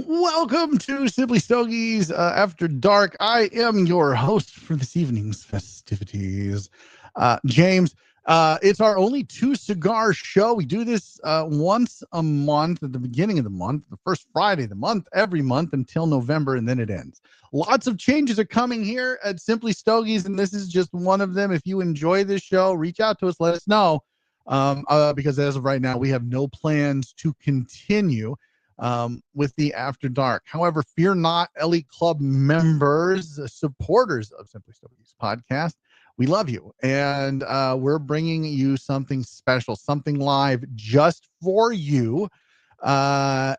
Welcome to Simply Stogies After Dark. I am your host for this evening's festivities, James. It's our only two cigar show. We do this once a month at the beginning of the month, the first Friday of the month, every month until November, and then it ends. Lots of changes are coming here at Simply Stogies, and this is just one of them. If you enjoy this show, reach out to us, let us know, because as of right now, we have no plans to continue with the After Dark. However, fear not, Elite Club members, supporters of Simply Stogies podcast. We love you, and we're bringing you something special, something live just for you. So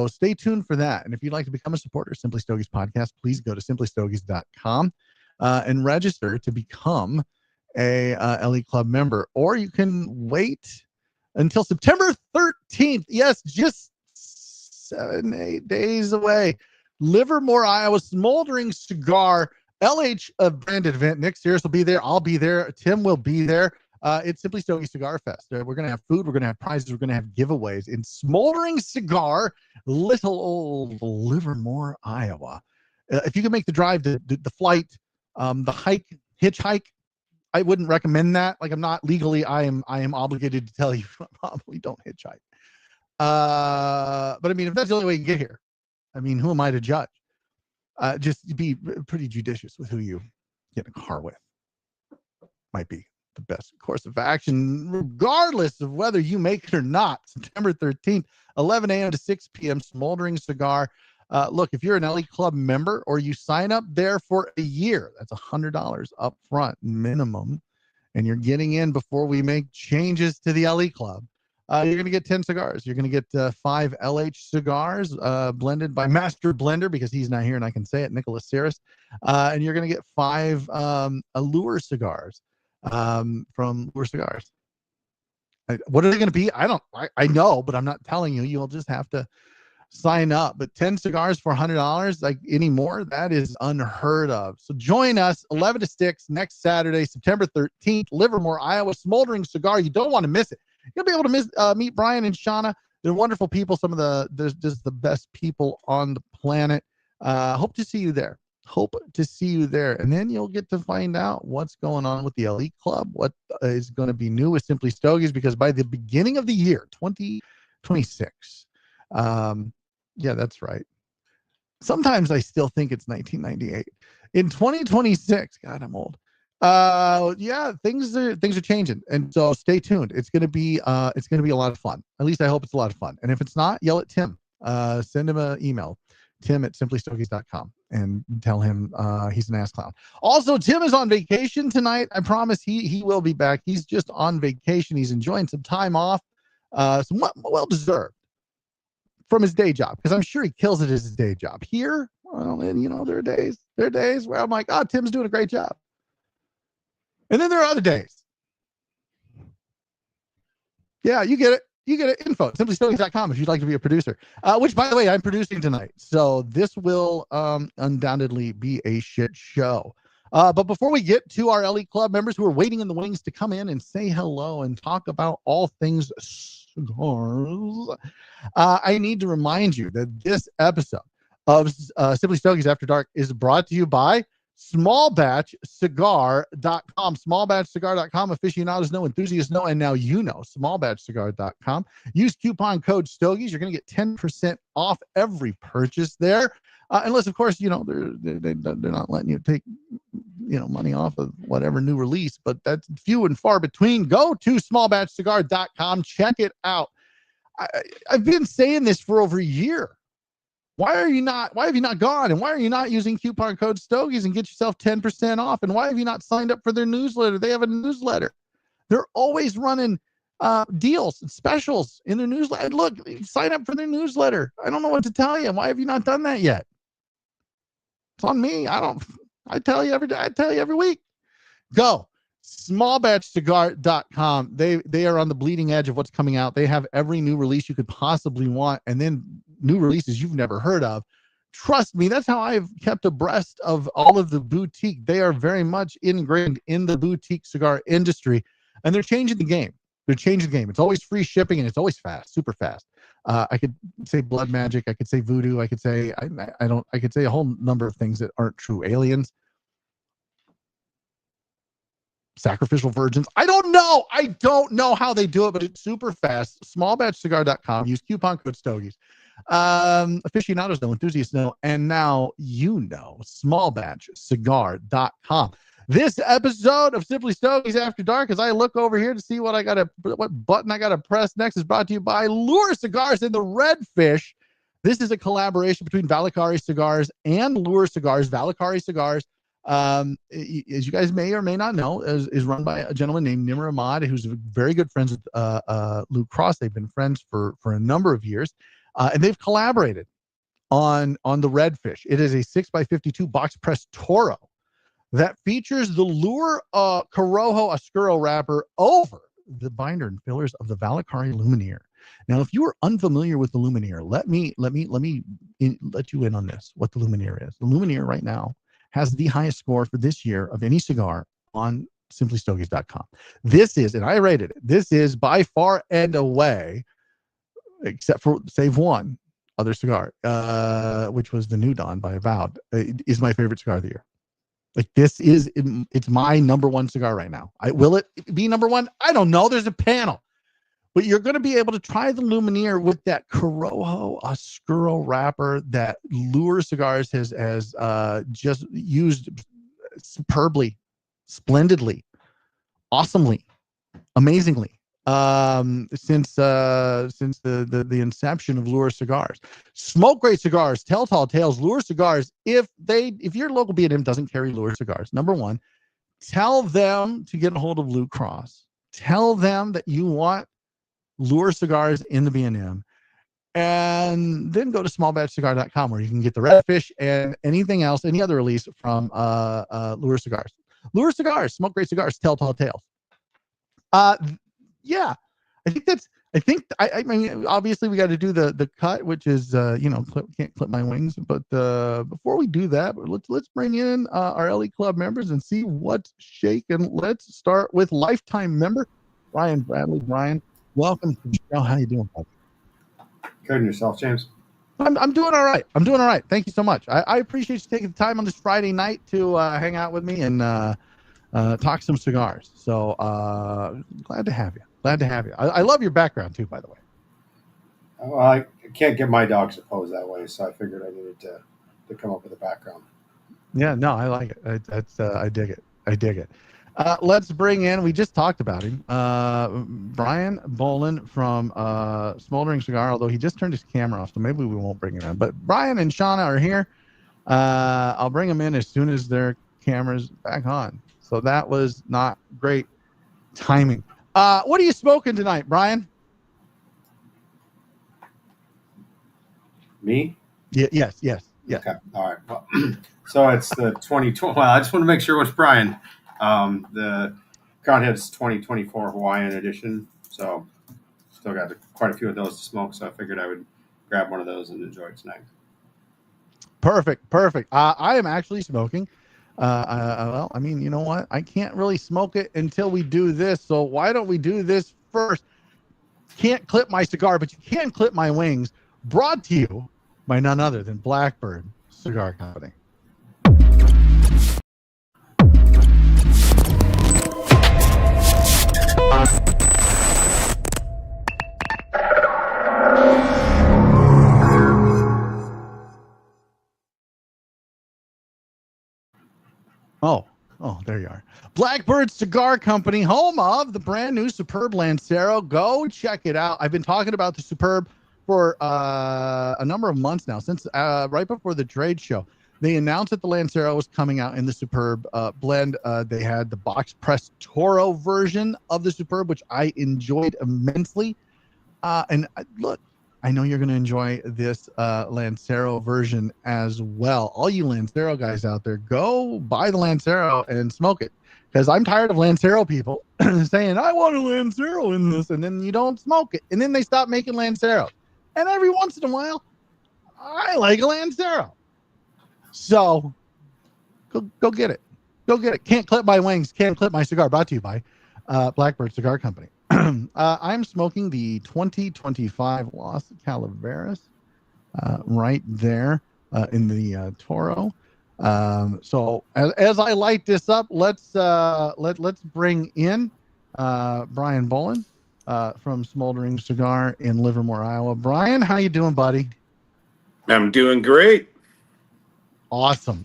stay tuned for that. And if you'd like to become a supporter of Simply Stogies podcast, please go to simplystogies.com and register to become a Elite Club member. Or you can wait until September 13th. Yes, just 7-8 days away. Livermore, Iowa, Smoldering Cigar LH branded event. Nick Sears will be there. I'll be there. Tim will be there. It's Simply Stogie Cigar Fest. We're going to have food. We're going to have prizes. We're going to have giveaways in Smoldering Cigar, little old Livermore, Iowa. If you can make the drive, the flight, the hike, hitchhike, I wouldn't recommend that. Like, I'm not legally, I am obligated to tell you, probably don't hitchhike. But I mean, if that's the only way you can get here, I mean, who am I to judge? Just be pretty judicious with who you get in a car with. Might be the best course of action, regardless of whether you make it or not. September 13th, 11 a.m. to 6 p.m. Smoldering Cigar. Look, if you're an Elite Club member or you sign up there for a year, that's $100 up front minimum, and you're getting in before we make changes to the Elite Club. You're going to get 10 cigars. You're going to get 5 LH cigars blended by Master Blender, because he's not here and I can say it, Nicholas Saris. And you're going to get 5 Allure cigars from Allure Cigars. What are they going to be? I know, but I'm not telling you. You'll just have to sign up. But 10 cigars for $100, like anymore, that is unheard of. So join us 11 to 6 next Saturday, September 13th, Livermore, Iowa, Smoldering Cigar. You don't want to miss it. You'll be able to meet Brian and Shauna. They're wonderful people. They're just the best people on the planet. Hope to see you there. And then you'll get to find out what's going on with the Elite Club, what is going to be new with Simply Stogies, because by the beginning of the year, 2026, yeah, that's right. Sometimes I still think it's 1998. In 2026, God, I'm old. Yeah, things are changing, and so stay tuned. It's gonna be a lot of fun. At least I hope it's a lot of fun. And if it's not, yell at Tim. Send him an email, tim@simplystogies.com, and tell him he's an ass clown. Also, Tim is on vacation tonight. I promise he will be back. He's just on vacation. He's enjoying some time off, some well deserved, from his day job, because I'm sure he kills it as his day job. Here, well, and there are days where I'm like, oh, Tim's doing a great job. And then there are other days. Yeah, you get it. You get it. Info, simplystogies.com if you'd like to be a producer, which, by the way, I'm producing tonight. So this will undoubtedly be a shit show. But before we get to our Elite Club members who are waiting in the wings to come in and say hello and talk about all things cigars, I need to remind you that this episode of Simply Stogies After Dark is brought to you by smallbatchcigar.com. Smallbatchcigar.com. Aficionados know, enthusiasts know, and now you know. Smallbatchcigar.com. Use coupon code Stogies. You're going to get 10% off every purchase there. Unless, of course, they're not letting you take money off of whatever new release, but that's few and far between. Go to smallbatchcigar.com. Check it out. I've been saying this for over a year. Why have you not gone? And why are you not using coupon code Stogies and get yourself 10% off? And why have you not signed up for their newsletter? They have a newsletter. They're always running deals and specials in their newsletter. Look, sign up for their newsletter. I don't know what to tell you. Why have you not done that yet? It's on me. I tell you every day. I tell you every week. Go. Smallbatchcigar.com. They are on the bleeding edge of what's coming out. They have every new release you could possibly want, and then new releases you've never heard of. Trust me, that's how I've kept abreast of all of the boutique. They are very much ingrained in the boutique cigar industry, and they're changing the game. It's always free shipping, and it's always fast, super fast. I could say blood magic. I could say voodoo. I could say I could say a whole number of things that aren't true. Aliens, sacrificial virgins. I don't know. I don't know how they do it, but it's super fast. Smallbatchcigar.com. Use coupon code Stogies. Aficionados know, enthusiasts know, and now you know. Smallbatchcigar.com. This episode of Simply Stogies After Dark, as I look over here to see what button I gotta press next, is brought to you by Lure Cigars and the Redfish. This is a collaboration between Valakari Cigars and Lure Cigars. Valakari Cigars, as you guys may or may not know, is run by a gentleman named Nimr Ahmad, who's very good friends with Luke Cross. They've been friends for a number of years, and they've collaborated on the Redfish. It is a 6x52 box press Toro that features the Lure Corojo Oscuro wrapper over the binder and fillers of the Valakari Lumineer. Now, if you are unfamiliar with the Lumineer, let me let you in on this, what the Lumineer is. The Lumineer right now has the highest score for this year of any cigar on simplystogies.com. This is, and I rated it, this is by far and away, except for save one other cigar, which was the New Dawn by Avowed, is my favorite cigar of the year. Like, it's my number one cigar right now. Will it be number one? I don't know. There's a panel. But you're going to be able to try the Lumineer with that Corojo Oscuro wrapper that Lure Cigars has just used superbly, splendidly, awesomely, amazingly since the inception of Lure Cigars. Smoke great cigars, tell tall tales. Lure Cigars, if your local B&M doesn't carry Lure Cigars, number one, tell them to get a hold of Luke Cross. Tell them that you want Lure Cigars in the B&M, and then go to smallbatchcigar.com, where you can get the Redfish and anything else, any other release from Lure Cigars. Lure Cigars, smoke great cigars, tell tall tales. Yeah, I mean, obviously we got to do the cut, which is can't clip my wings, but before we do that, let's bring in our LE Club members and see what's shaking. Let's start with lifetime member Brian Bradley. Brian, welcome to the show. How you doing, buddy? Good. And yourself, James? I'm doing all right. I'm doing all right. Thank you so much. I appreciate you taking the time on this Friday night to hang out with me and talk some cigars. So glad to have you. I love your background too, by the way. Well, I can't get my dogs to pose that way, so I figured I needed to come up with a background. Yeah, no, I like it. I dig it. Let's bring in, we just talked about him, Brian Bolin from Smoldering Cigar, although he just turned his camera off, so maybe we won't bring him in. But Brian and Shauna are here. I'll bring them in as soon as their camera's back on. So that was not great timing. What are you smoking tonight, Brian? Me? Yes. Okay. All right. Well, so it's the 2020. Well, I just want to make sure it was Brian. The Crown Heads 2024 Hawaiian edition. So still got quite a few of those to smoke. So I figured I would grab one of those and enjoy it tonight. Perfect. I am actually smoking. Well, I mean, you know what? I can't really smoke it until we do this. So why don't we do this first? Can't clip my cigar, but you can clip my wings. Brought to you by none other than Blackbird Cigar Company. Oh, there you are. Blackbird Cigar Company, home of the brand new Superb Lancero. Go check it out. I've been talking about the Superb for a number of months now, since right before the trade show. They announced that the Lancero was coming out in the Superb blend. They had the box press Toro version of the Superb, which I enjoyed immensely. And look, I know you're going to enjoy this Lancero version as well. All you Lancero guys out there, go buy the Lancero and smoke it. Because I'm tired of Lancero people saying, I want a Lancero in this, and then you don't smoke it. And then they stop making Lancero. And every once in a while, I like a Lancero. So go get it. Go get it. Can't clip my wings, can't clip my cigar. Brought to you by Blackbird Cigar Company. I'm smoking the 2025 Los Calaveras right there in the Toro. So as I light this up, let's bring in Brian Bolin from Smoldering Cigar in Livermore, Iowa. Brian, how you doing, buddy? I'm doing great. Awesome.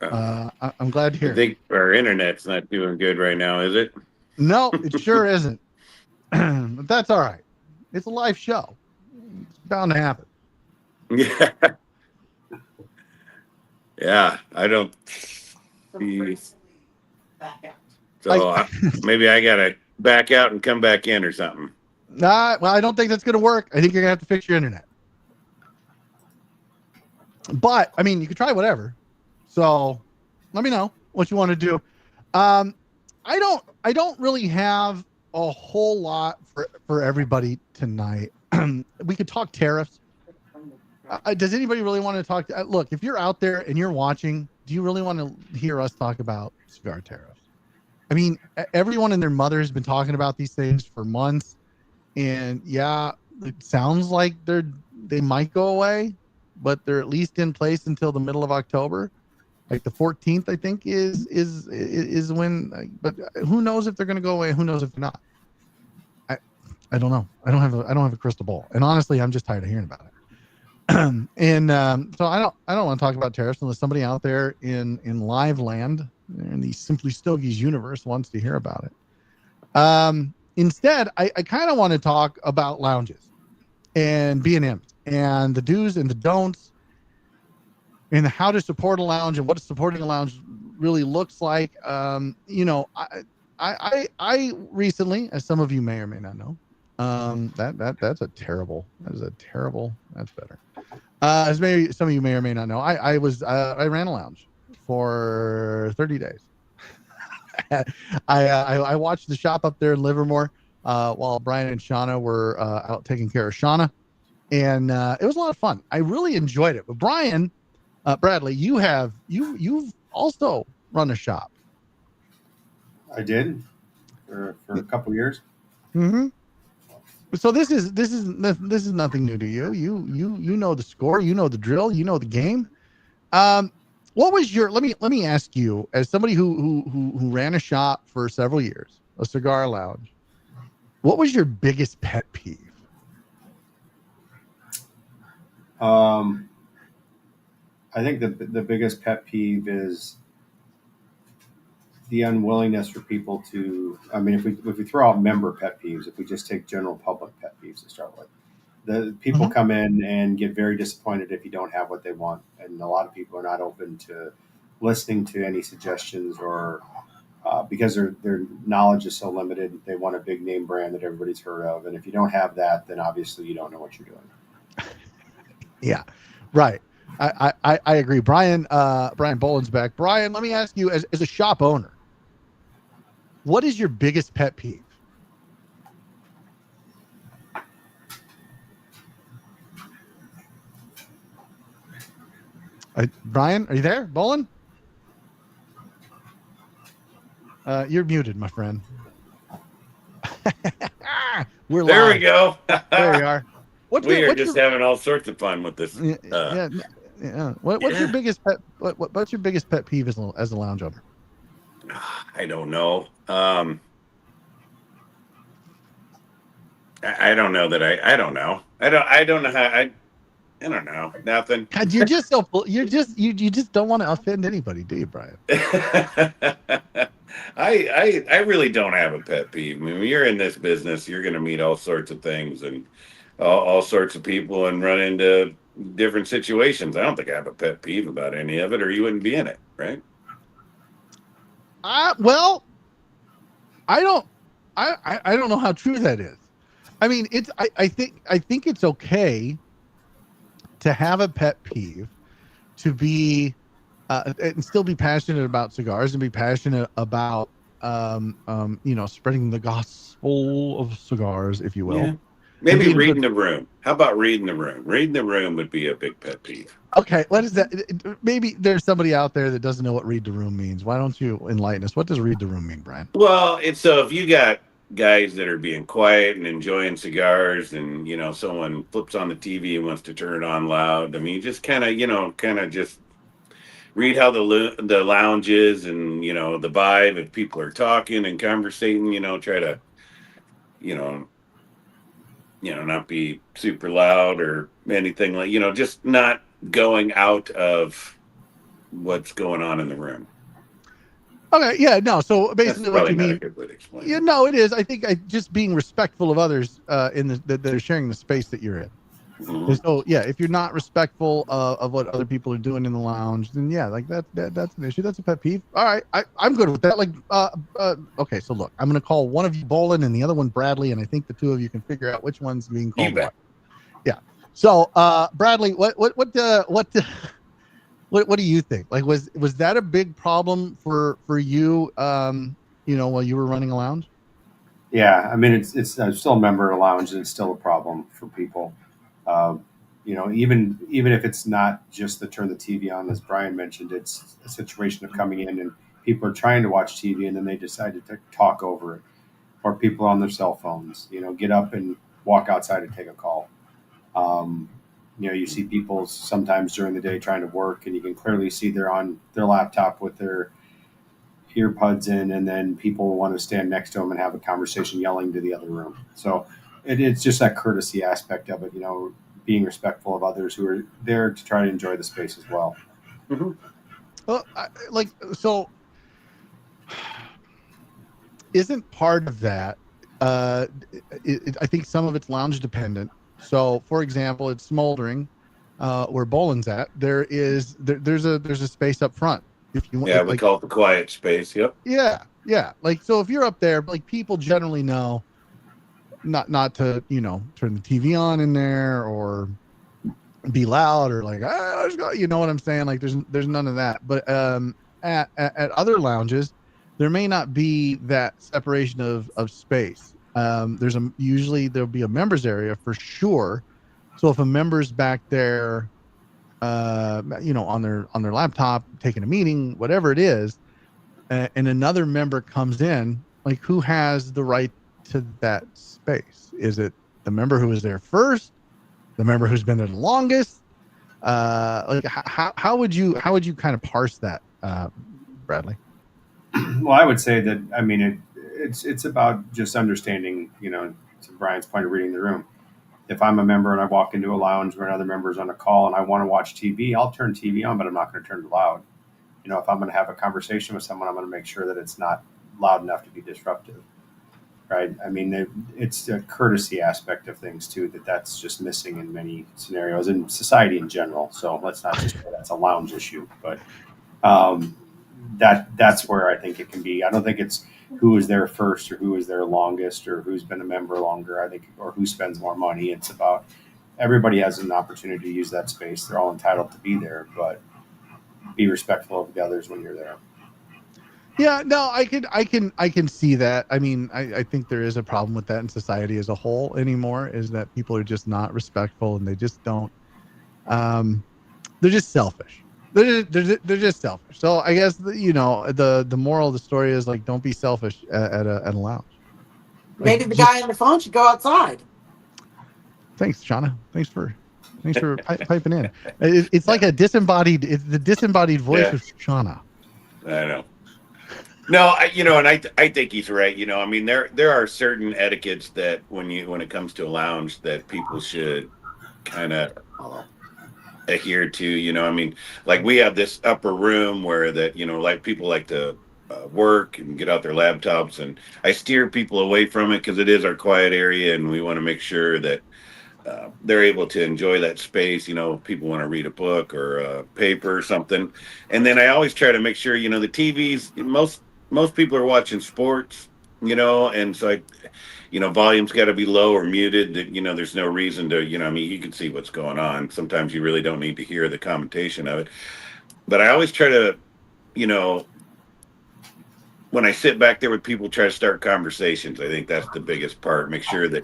I'm glad to hear. I think our internet's not doing good right now, is it? No, it sure isn't. But that's all right. It's a live show. It's bound to happen. Yeah. Yeah, I don't. So maybe I gotta back out and come back in or something. Well, I don't think that's going to work. I think you're going to have to fix your internet. But I mean, you could try whatever. So let me know what you want to do. I don't really have a whole lot for everybody tonight. We could talk tariffs. Does anybody really want to talk? Look, if you're out there and you're watching, do you really want to hear us talk about cigar tariffs? I mean, everyone and their mother has been talking about these things for months, and yeah, it sounds like they might go away, but they're at least in place until the middle of October. Like the 14th, I think is when. But who knows if they're going to go away? Who knows if they're not? I don't know. I don't have a crystal ball, and honestly, I'm just tired of hearing about it. And so I don't want to talk about tariffs unless somebody out there in live land in the Simply Stogies universe wants to hear about it. Instead, I kind of want to talk about lounges and B&Ms and the do's and the don'ts and how to support a lounge and what supporting a lounge really looks like. I recently, as some of you may or may not know, that's better. As maybe some of you may or may not know, I ran a lounge for 30 days. I watched the shop up there in Livermore while Brian and Shauna were out taking care of Shauna, and it was a lot of fun. I really enjoyed it. But Brian, Bradley, you've also run a shop. I did for a couple of years. Mm-hmm. So this is nothing new to you. You know the score, you know the drill, you know the game. What was your? Let me ask you, as somebody who ran a shop for several years, a cigar lounge. What was your biggest pet peeve? I think the biggest pet peeve is the unwillingness for people to. I mean, if we throw out member pet peeves, if we just take general public pet peeves to start with, the people come in and get very disappointed if you don't have what they want, and a lot of people are not open to listening to any suggestions or because their knowledge is so limited. They want a big name brand that everybody's heard of, and if you don't have that, then obviously you don't know what you're doing. Yeah, right. I agree. Brian Boland's back. Brian, let me ask you, as a shop owner, what is your biggest pet peeve? Brian, are you there? Boland? You're muted, my friend. We're live. There we go. There you are. We are just having all sorts of fun with this. Yeah. What's your biggest pet? What's your biggest pet peeve as a lounge owner? I don't know. I don't know that I don't know. I don't know how I don't know. Nothing. God, you're just you just don't want to offend anybody, do you, Brian? I really don't have a pet peeve. I mean, when you're in this business, you're going to meet all sorts of things and all sorts of people and run into different situations. I don't think I have a pet peeve about any of it, or you wouldn't be in it, right? Well, I don't know how true that is. I mean, I think it's okay to have a pet peeve, to be and still be passionate about cigars and be passionate about spreading the gospel of cigars, if you will. Maybe reading the room. How about reading the room? Reading the room would be a big pet peeve. Okay, what is that? Maybe there's somebody out there that doesn't know what read the room means. Why don't you enlighten us? What does read the room mean, Brian? Well, it's so if you got guys that are being quiet and enjoying cigars, and someone flips on the TV and wants to turn it on loud. I mean, just kind of just read how the lounge is, and the vibe. If people are talking and conversating, try to you know not be super loud or anything like just not going out of what's going on in the room. Okay, yeah, no. So basically, That's what you not mean? a good way to explain Yeah, it. no, it is. I think just being respectful of others that are sharing the space that you're in. And Mhm. so, yeah, if you're not respectful of what other people are doing in the lounge, then yeah, like that's an issue. That's a pet peeve. All right, I'm good with that. Like, okay, so look, I'm gonna call one of you Bolin and the other one Bradley, and I think the two of you can figure out which one's being You called bet. what. Yeah. So, Bradley, what do you think? Like, was that a big problem for you? While you were running a lounge? Yeah, I mean, it's I'm still a member of a lounge, and it's still a problem for people. Uh, even if it's not just the turn the TV on, as Brian mentioned, it's a situation of coming in and people are trying to watch TV and then they decide to talk over it, or people on their cell phones. Get up and walk outside and take a call. Um, you see people sometimes during the day trying to work, and you can clearly see they're on their laptop with their earbuds in, and then people want to stand next to them and have a conversation, yelling to the other room. So it's just that courtesy aspect of it, being respectful of others who are there to try to enjoy the space as well. Mm-hmm. Well, so isn't part of that I think some of it's lounge dependent. So for example, it's Smoldering, where Bolin's at, there's a space up front if you want, Yeah, we like, call it the quiet space. Yep. yeah, like, so if you're up there, like, people generally know not to turn the TV on in there or be loud or like, let's go, you know what I'm saying? Like, there's none of that. But at other lounges, there may not be that separation of space. Usually there'll be a members area for sure. So if a member's back there, on their laptop taking a meeting, whatever it is, and another member comes in, like, who has the right to that space? Is it the member who was there first, the member who's been there the longest? Like, how would you kind of parse that, Bradley? Well, I would say that, I mean, it's about just understanding, to Brian's point of reading the room. If I'm a member and I walk into a lounge where another member is on a call and I want to watch TV, I'll turn TV on, but I'm not going to turn it loud. If I'm going to have a conversation with someone, I'm going to make sure that it's not loud enough to be disruptive, right? I mean, it's a courtesy aspect of things too that's just missing in many scenarios in society in general. So let's not just say that's a lounge issue, but um, that's where I think it can be. I don't think it's who was there first or who was there longest or who's been a member longer. I think, or who spends more money. It's about everybody has an opportunity to use that space. They're all entitled to be there, but be respectful of the others when you're there. Yeah, no, I can see that. I mean, I think there is a problem with that in society as a whole anymore, is that people are just not respectful and they just don't. Um, they're just selfish. They're just selfish. So I guess the moral of the story is, like, don't be selfish at a lounge. Like, Maybe the just guy on the phone should go outside. thanks, Shauna. Thanks for piping in. It's like it's the disembodied voice Yeah. of Shauna. I know. No, I think he's right. I mean, there are certain etiquettes that when it comes to a lounge that people should kind of adhere to. I mean, like, we have this upper room where that like people like to work and get out their laptops, and I steer people away from it because it is our quiet area, and we want to make sure that they're able to enjoy that space. If people want to read a book or a paper or something. And then I always try to make sure, the TVs, most people are watching sports, and so volume's got to be low or muted, that, there's no reason to, I mean, you can see what's going on. Sometimes you really don't need to hear the commentation of it. But I always try to, you know, when I sit back there with people, try to start conversations. I think that's the biggest part. Make sure that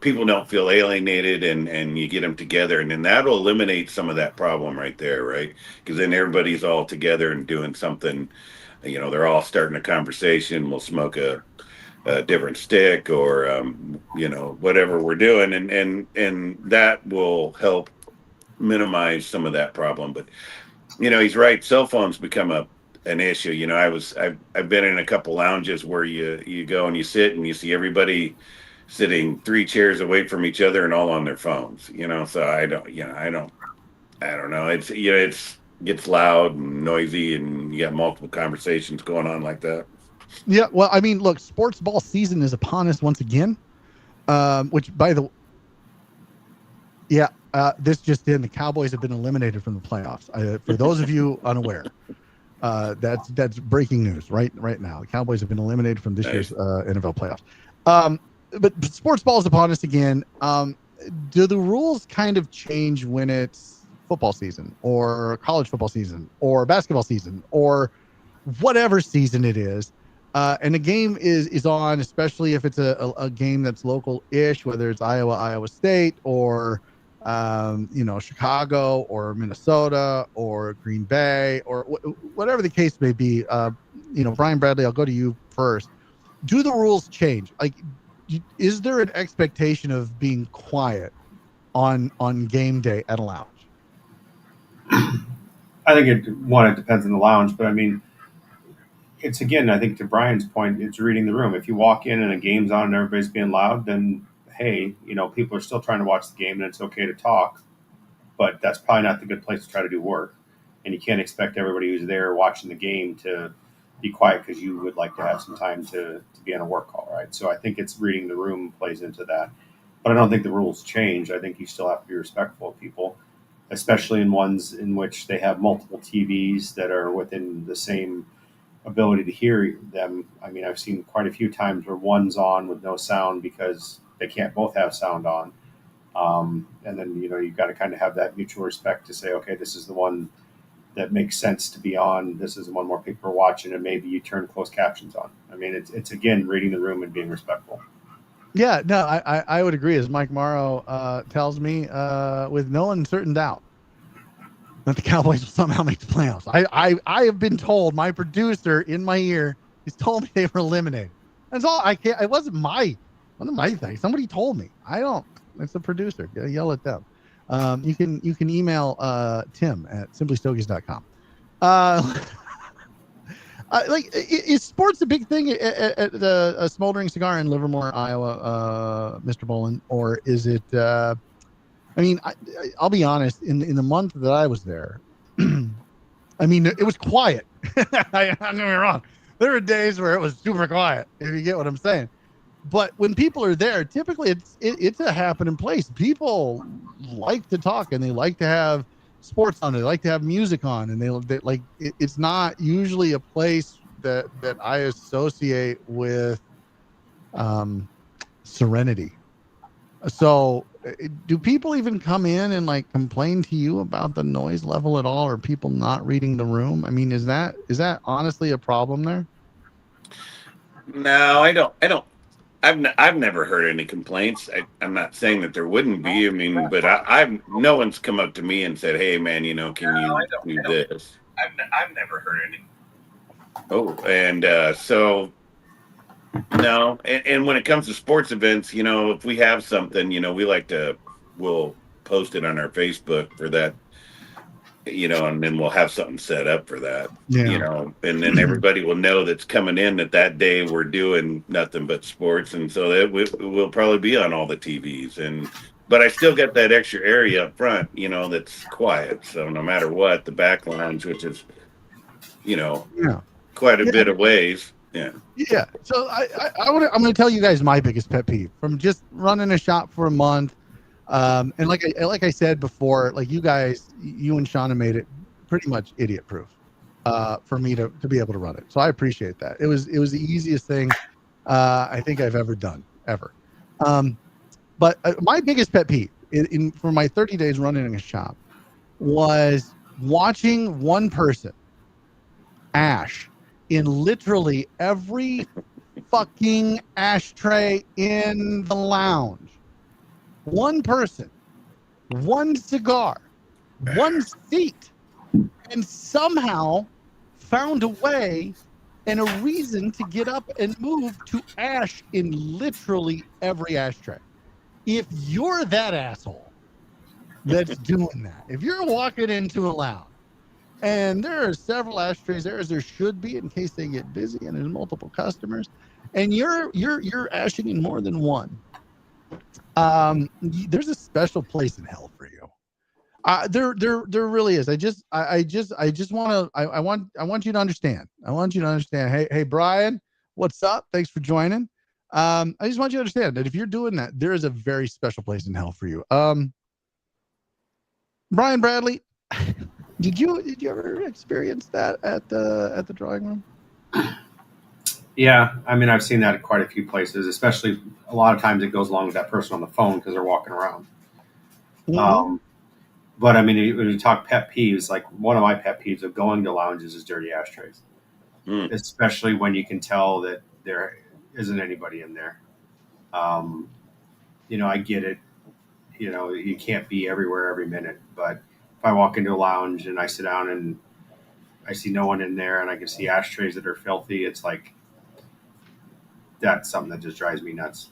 people don't feel alienated, and you get them together, and then that'll eliminate some of that problem right there, right? Because then everybody's all together and doing something. They're all starting a conversation. We'll smoke a different stick, or whatever we're doing, and that will help minimize some of that problem. But he's right. Cell phones become an issue. I've been in a couple lounges where you go and you sit and you see everybody sitting 3 chairs away from each other and all on their phones. So I don't know. It's gets loud and noisy, and you got multiple conversations going on like that. Yeah, well, I mean, look, sports ball season is upon us once again. Which, by the this just in: the Cowboys have been eliminated from the playoffs. For those of you unaware, that's breaking news right now. The Cowboys have been eliminated from this year's NFL playoffs. But sports ball is upon us again. Do the rules kind of change when it's football season, or college football season, or basketball season, or whatever season it is? And the game is on, especially if it's a game that's local-ish, whether it's Iowa State, or Chicago, or Minnesota, or Green Bay, or whatever the case may be. Brian Bradley, I'll go to you first. Do the rules change? Like, is there an expectation of being quiet on game day at a lounge? I think it depends on the lounge, but I mean, it's, again, I think to Brian's point, it's reading the room. If you walk in and a game's on and everybody's being loud, then hey, people are still trying to watch the game, and it's okay to talk, but that's probably not the good place to try to do work. And you can't expect everybody who's there watching the game to be quiet because you would like to have some time to be on a work call, right? So I think it's reading the room plays into that. But I don't think the rules change. I think you still have to be respectful of people, especially in ones in which they have multiple TVs that are within the same ability to hear them. I mean, I've seen quite a few times where one's on with no sound because they can't both have sound on. And then, you've got to kind of have that mutual respect to say, okay, this is the one that makes sense to be on. This is the one more people are watching, and maybe you turn closed captions on. I mean, it's again, reading the room and being respectful. Yeah, no, I would agree. As Mike Morrow tells me, with no uncertain doubt, that the Cowboys will somehow make the playoffs. I have been told, my producer in my ear, he's told me they were eliminated. That's all. It wasn't my thing. Somebody told me. It's the producer. Yell at them. You can email Tim at simplystogies.com. Is sports a big thing at the Smoldering Cigar in Livermore, Iowa, Mr. Bolin, or is it? I'll be honest. In the month that I was there, I mean, it was quiet. Don't get me wrong. There were days where it was super quiet, if you get what I'm saying. But when people are there, typically it's a happening place. People like to talk, and they like to have sports on. They like to have music on, and they like it's not usually a place that I associate with serenity. So do people even come in and like complain to you about the noise level at all, or people not reading the room? I mean, is that honestly a problem there? No, I don't. I've never heard any complaints. I'm not saying that there wouldn't be. I mean, but I've no one's come up to me and said, "Hey, man, can you do this?" I've never heard any. Oh, and so no. And when it comes to sports events, if we have something, we'll post it on our Facebook for that. And then we'll have something set up for that, and then everybody will know that's coming in that day we're doing nothing but sports. And so that we'll probably be on all the TVs, but I still got that extra area up front, that's quiet. So no matter what, the back lounge, which is, quite a bit of ways. Yeah. Yeah. So I'm going to tell you guys my biggest pet peeve from just running a shop for a month. And like I said before, like you and Shauna made it pretty much idiot proof for me to be able to run it. So I appreciate that. It was the easiest thing I think I've ever done ever. But my biggest pet peeve for my 30 days running a shop was watching one person, Ash, in literally every fucking ashtray in the lounge. one person, one cigar, one seat, and somehow found a way and a reason to get up and move to ash in literally every ashtray. If you're that asshole that's doing that, if you're walking into a lounge and there are several ashtrays there as there should be in case they get busy and there's multiple customers, and you're ashing in more than one, there's a special place in hell for you. There really is. I just want to. I want you to understand. I want you to understand. Hey, Brian, what's up? Thanks for joining. I just want you to understand that if you're doing that, there is a very special place in hell for you. Brian Bradley, did you ever experience that at the drawing room? Yeah, I mean, I've seen that at quite a few places, especially a lot of times it goes along with that person on the phone because they're walking around. Mm-hmm. But I mean, when you talk pet peeves, like one of my pet peeves of going to lounges is dirty ashtrays, especially when you can tell that there isn't anybody in there. I get it. You can't be everywhere every minute, but if I walk into a lounge and I sit down and I see no one in there and I can see ashtrays that are filthy, it's like that's something that just drives me nuts.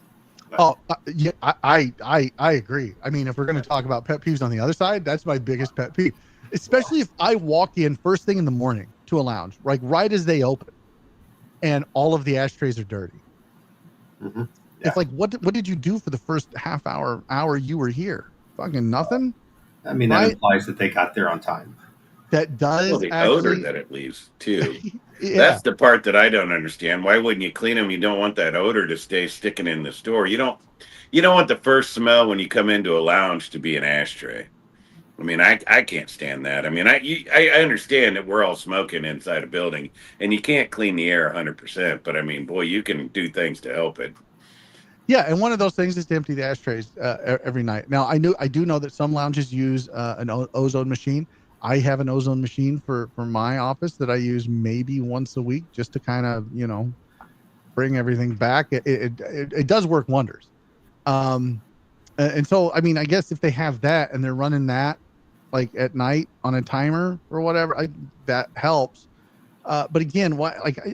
But, yeah, I agree. I mean, if we're going to talk about pet peeves on the other side, that's my biggest pet peeve, especially if I walk in first thing in the morning to a lounge, like right as they open, and all of the ashtrays are dirty. Mm-hmm. It's like, what did you do for the first half hour you were here? Fucking nothing. I mean, that implies that they got there on time. That does the actually, odor that it leaves too. Yeah. That's the part that I don't understand. Why wouldn't you clean them? You don't want that odor to stay sticking in the store. You don't want the first smell when you come into a lounge to be an ashtray. I mean, I can't stand that. I mean, I understand that we're all smoking inside a building and you can't clean the air 100%, but I mean, boy, you can do things to help it. Yeah, and one of those things is to empty the ashtrays every night. Now, I do know that some lounges use an ozone machine. I have an ozone machine for my office that I use maybe once a week just to kind of bring everything back. It does work wonders. And so I mean, I guess if they have that and they're running that like at night on a timer or whatever, that helps. But again,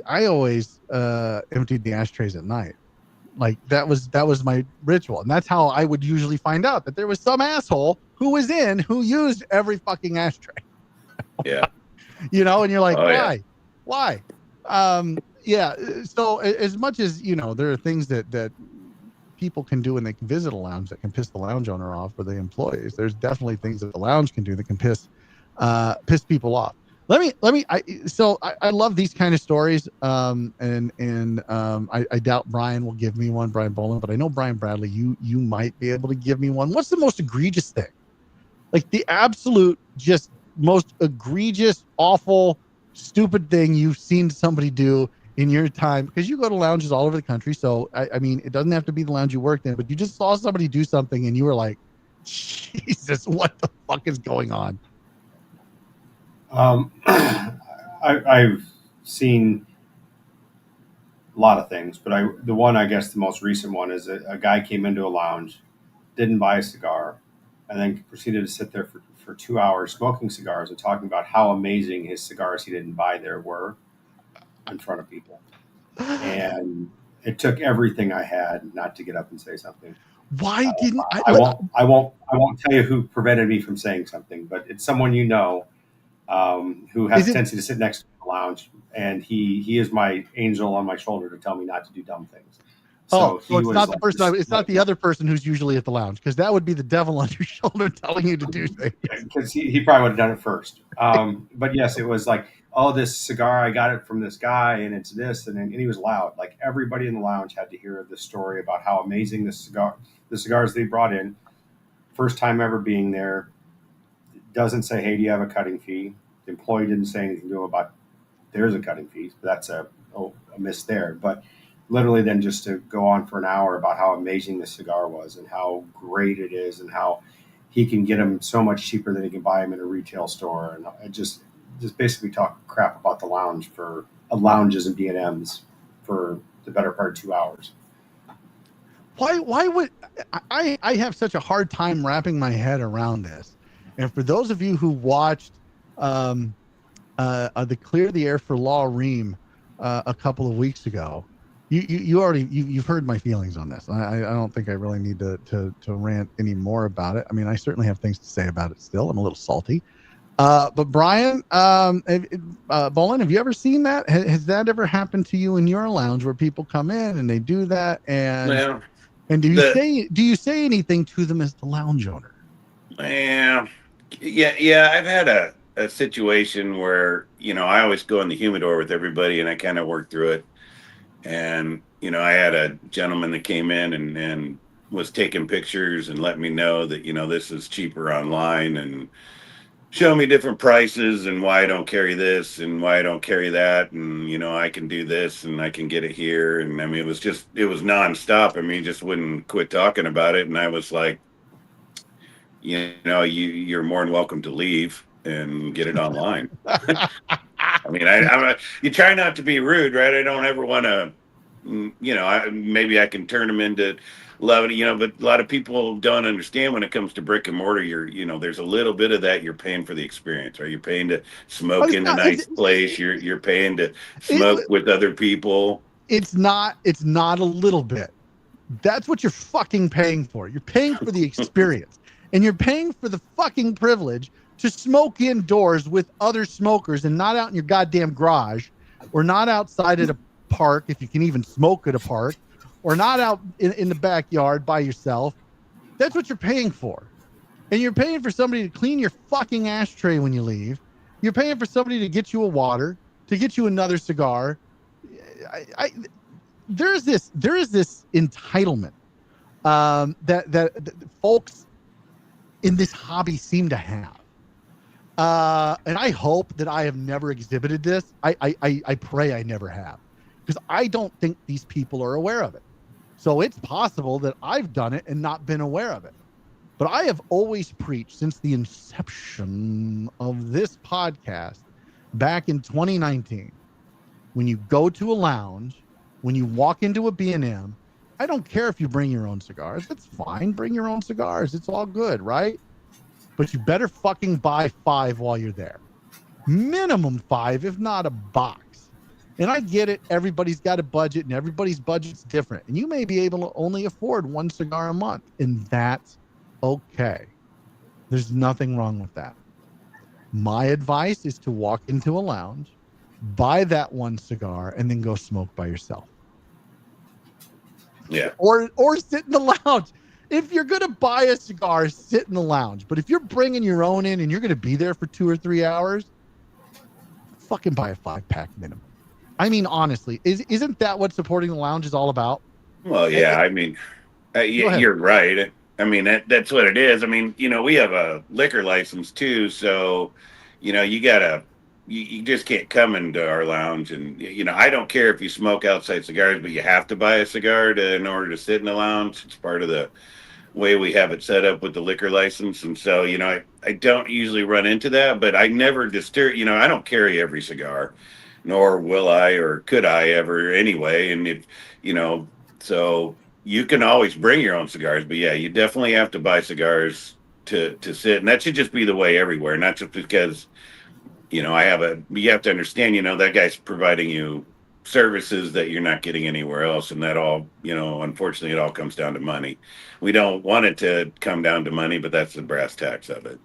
I always emptied the ashtrays at night. Like that was my ritual, and that's how I would usually find out that there was some asshole who used every fucking ashtray. Yeah. And you're like, why? Yeah. So as much as there are things that people can do when they can visit a lounge that can piss the lounge owner off or the employees, there's definitely things that the lounge can do that can piss people off. I love these kind of stories. I doubt Brian will give me one, Brian Boland, but I know Brian Bradley, you might be able to give me one. What's the most egregious thing? Like the absolute just most egregious, awful, stupid thing you've seen somebody do in your time, because you go to lounges all over the country. So I mean, it doesn't have to be the lounge you worked in, but you just saw somebody do something and you were like, Jesus, what the fuck is going on? I've seen a lot of things, but the one, I guess the most recent one is a guy came into a lounge, didn't buy a cigar, and then proceeded to sit there for 2 hours smoking cigars and talking about how amazing his cigars he didn't buy there were in front of people. And it took everything I had not to get up and say something. Why didn't I won't tell you who prevented me from saying something, but it's someone who has a tendency to sit next to the lounge, and he is my angel on my shoulder to tell me not to do dumb things. So it's not the person. It's not the other person who's usually at the lounge, because that would be the devil on your shoulder telling you to do things. Because he probably would have done it first. But yes, it was like, oh, this cigar, I got it from this guy, and it's this, and he was loud. Like everybody in the lounge had to hear the story about how amazing the cigars they brought in. First time ever being there. Doesn't say, hey, do you have a cutting fee? The employee didn't say anything to him about there's a cutting fee. So that's a miss there. But literally then just to go on for an hour about how amazing the cigar was and how great it is and how he can get them so much cheaper than he can buy them in a retail store. And I just basically talk crap about the lounge for lounges and B&Ms for the better part of 2 hours. Why would I have such a hard time wrapping my head around this? And for those of you who watched the Clear the Air for Law Ream a couple of weeks ago, you've heard my feelings on this. I don't think I really need to rant any more about it. I mean, I certainly have things to say about it still. I'm a little salty. But Brian, Bolin, have you ever seen that? Has that ever happened to you in your lounge where people come in and they do that? Well, And do you say anything to them as the lounge owner? yeah. I've had a situation where I always go in the humidor with everybody, and I kind of work through it. And I had a gentleman that came in and was taking pictures and let me know that this is cheaper online and show me different prices and why I don't carry this and why I don't carry that, and I can do this and I can get it here. And I mean, it was nonstop. I mean, he just wouldn't quit talking about it, and I was like, you're more than welcome to leave and get it online. I mean, you try not to be rude, right? I don't ever want to, maybe I can turn them into loving it, but a lot of people don't understand when it comes to brick and mortar. There's a little bit of that. You're paying for the experience, right? You're paying to smoke in a nice place. You're paying to smoke with other people. It's not a little bit. That's what you're fucking paying for. You're paying for the experience, and you're paying for the fucking privilege to smoke indoors with other smokers and not out in your goddamn garage, or not outside at a park if you can even smoke at a park, or not out in the backyard by yourself. That's what you're paying for. And you're paying for somebody to clean your fucking ashtray when you leave. You're paying for somebody to get you a water, to get you another cigar. There is this entitlement that folks in this hobby seem to have. And I hope that I have never exhibited this. I pray I never have, because I don't think these people are aware of it. So it's possible that I've done it and not been aware of it. But I have always preached since the inception of this podcast back in 2019. When you go to a lounge, when you walk into a B&M, I don't care if you bring your own cigars. It's fine. Bring your own cigars. It's all good, right? But you better fucking buy 5 while you're there. Minimum 5, if not a box. And I get it. Everybody's got a budget, and everybody's budget's different. And you may be able to only afford 1 cigar a month, and that's okay. There's nothing wrong with that. My advice is to walk into a lounge, buy that 1 cigar, and then go smoke by yourself. Yeah. Or sit in the lounge. If you're going to buy a cigar, sit in the lounge. But if you're bringing your own in and you're going to be there for 2 or 3 hours, fucking buy a 5-pack minimum. I mean, honestly, isn't that what supporting the lounge is all about? Well, yeah. I mean, you're right. I mean, that's what it is. I mean, we have a liquor license too. So, you just can't come into our lounge. And, I don't care if you smoke outside cigars, but you have to buy a cigar in order to sit in the lounge. It's part of the way we have it set up with the liquor license. And so, I don't usually run into that, but I never disturb, I don't carry every cigar, nor will I, or could I ever anyway. And if, so you can always bring your own cigars, but yeah, you definitely have to buy cigars to sit. And that should just be the way everywhere, not just because, you have to understand, that guy's providing you services that you're not getting anywhere else. And that all, unfortunately, it all comes down to money. We don't want it to come down to money, but that's the brass tacks of it.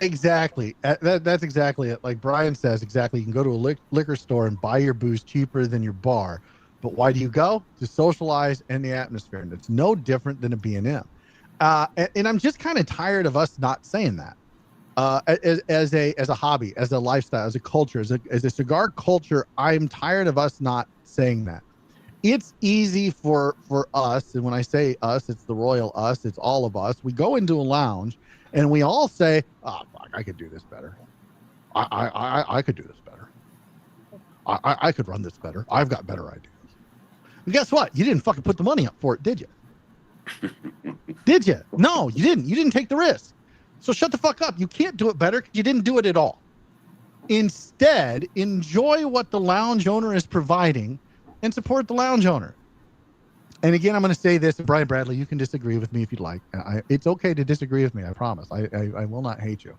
Exactly. That's exactly it. Like Brian says, exactly. You can go to a liquor store and buy your booze cheaper than your bar. But why do you go? To socialize and the atmosphere. And it's no different than a B&M. And I'm just kind of tired of us not saying that. As a hobby, as a lifestyle, as a culture, as a cigar culture, I'm tired of us not saying that. It's easy for us, and when I say us, it's the royal us, it's all of us. We go into a lounge and we all say, "Oh, fuck, I could do this better. I could do this better. I could run this better. I've got better ideas." And guess what? You didn't fucking put the money up for it, did you? Did you? No, you didn't. You didn't take the risk. So shut the fuck up. You can't do it better because you didn't do it at all. Instead, enjoy what the lounge owner is providing and support the lounge owner. And again, I'm going to say this, Brian Bradley, you can disagree with me if you'd like. It's okay to disagree with me. I promise. I will not hate you.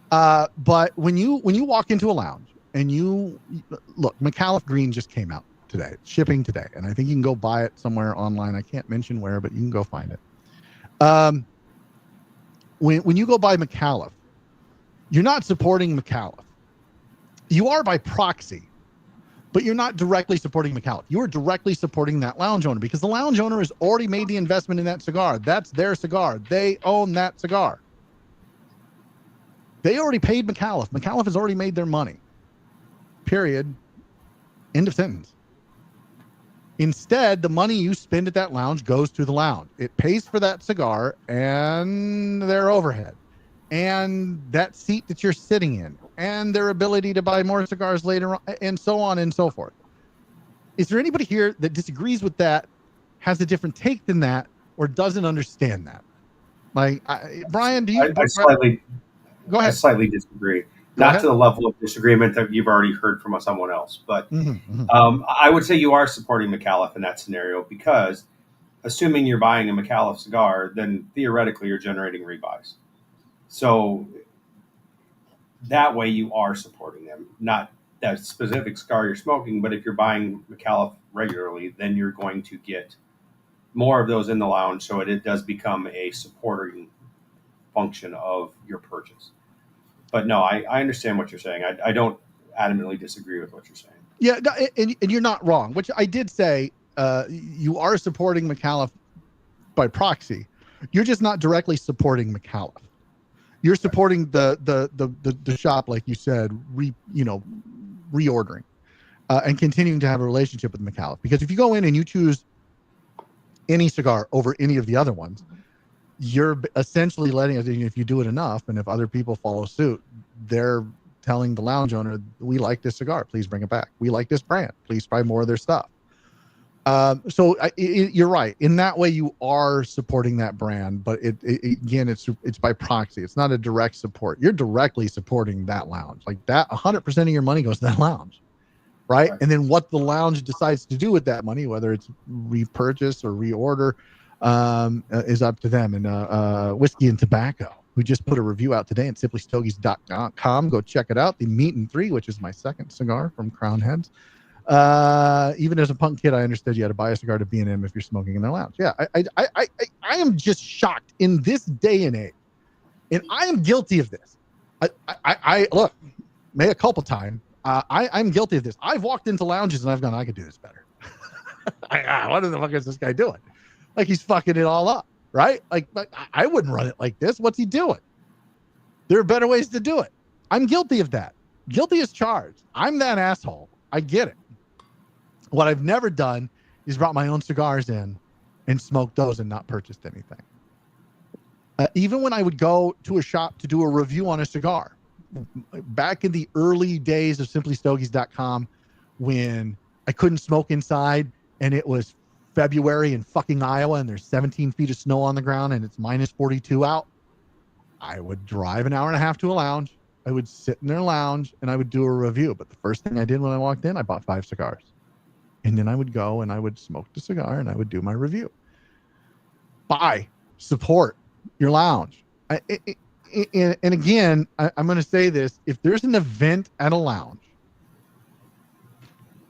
But when you walk into a lounge and you look, McAuliffe Green just came out today, shipping today, and I think you can go buy it somewhere online. I can't mention where, but you can go find it. When you go buy McAuliffe, you're not supporting McAuliffe. You are by proxy, but you're not directly supporting McAuliffe. You are directly supporting that lounge owner because the lounge owner has already made the investment in that cigar. That's their cigar. They own that cigar. They already paid McAuliffe. McAuliffe has already made their money. Period. End of sentence. Instead, the money you spend at that lounge goes to the lounge. It pays for that cigar and their overhead and that seat that you're sitting in and their ability to buy more cigars later on, and so on and so forth. Is there anybody here that disagrees with that, has a different take than that, or doesn't understand that? Like, Brian, do you? I slightly go ahead. I slightly disagree. Not to the level of disagreement that you've already heard from someone else, but I would say you are supporting McAuliffe in that scenario because, assuming you're buying a McAuliffe cigar, then theoretically you're generating rebuys. So that way you are supporting them, not that specific cigar you're smoking, but if you're buying McAuliffe regularly, then you're going to get more of those in the lounge, so it does become a supporting function of your purchase. But no, I understand what you're saying. I don't adamantly disagree with what you're saying. Yeah, and you're not wrong, which I did say you are supporting McAuliffe by proxy. You're just not directly supporting McAuliffe. You're supporting the shop, like you said, reordering and continuing to have a relationship with McAuliffe. Because if you go in and you choose any cigar over any of the other ones, you're essentially letting it, if you do it enough, and if other people follow suit, they're telling the lounge owner, we like this cigar, please bring it back. We like this brand, please buy more of their stuff. So you're right. In that way, you are supporting that brand, but again, it's by proxy. It's not a direct support. You're directly supporting that lounge. Like that, 100% of your money goes to that lounge, right? And then what the lounge decides to do with that money, whether it's repurchase or reorder, is up to them. And Whiskey and Tobacco, who just put a review out today at simplystogies.com. Go check it out. The Meat and Three, which is my second cigar from Crown Heads. Even as a punk kid, I understood you had to buy a cigar to B&M if you're smoking in their lounge. Yeah, I am just shocked in this day and age, and I am guilty of this. I look, mea culpa time. I'm guilty of this. I've walked into lounges and I've gone, I could do this better. What the fuck is this guy doing? Like he's fucking it all up, right? Like I wouldn't run it like this. What's he doing? There are better ways to do it. I'm guilty of that. Guilty as charged. I'm that asshole. I get it. What I've never done is brought my own cigars in and smoked those and not purchased anything. Even when I would go to a shop to do a review on a cigar, back in the early days of simplystogies.com, when I couldn't smoke inside and it was February in fucking Iowa and there's 17 feet of snow on the ground and it's minus 42 out, I would drive an hour and a half to a lounge. I would sit in their lounge and I would do a review. But the first thing I did when I walked in, I bought 5 cigars. And then I would go and I would smoke the cigar and I would do my review. Buy, support your lounge. And again, I'm going to say this. If there's an event at a lounge,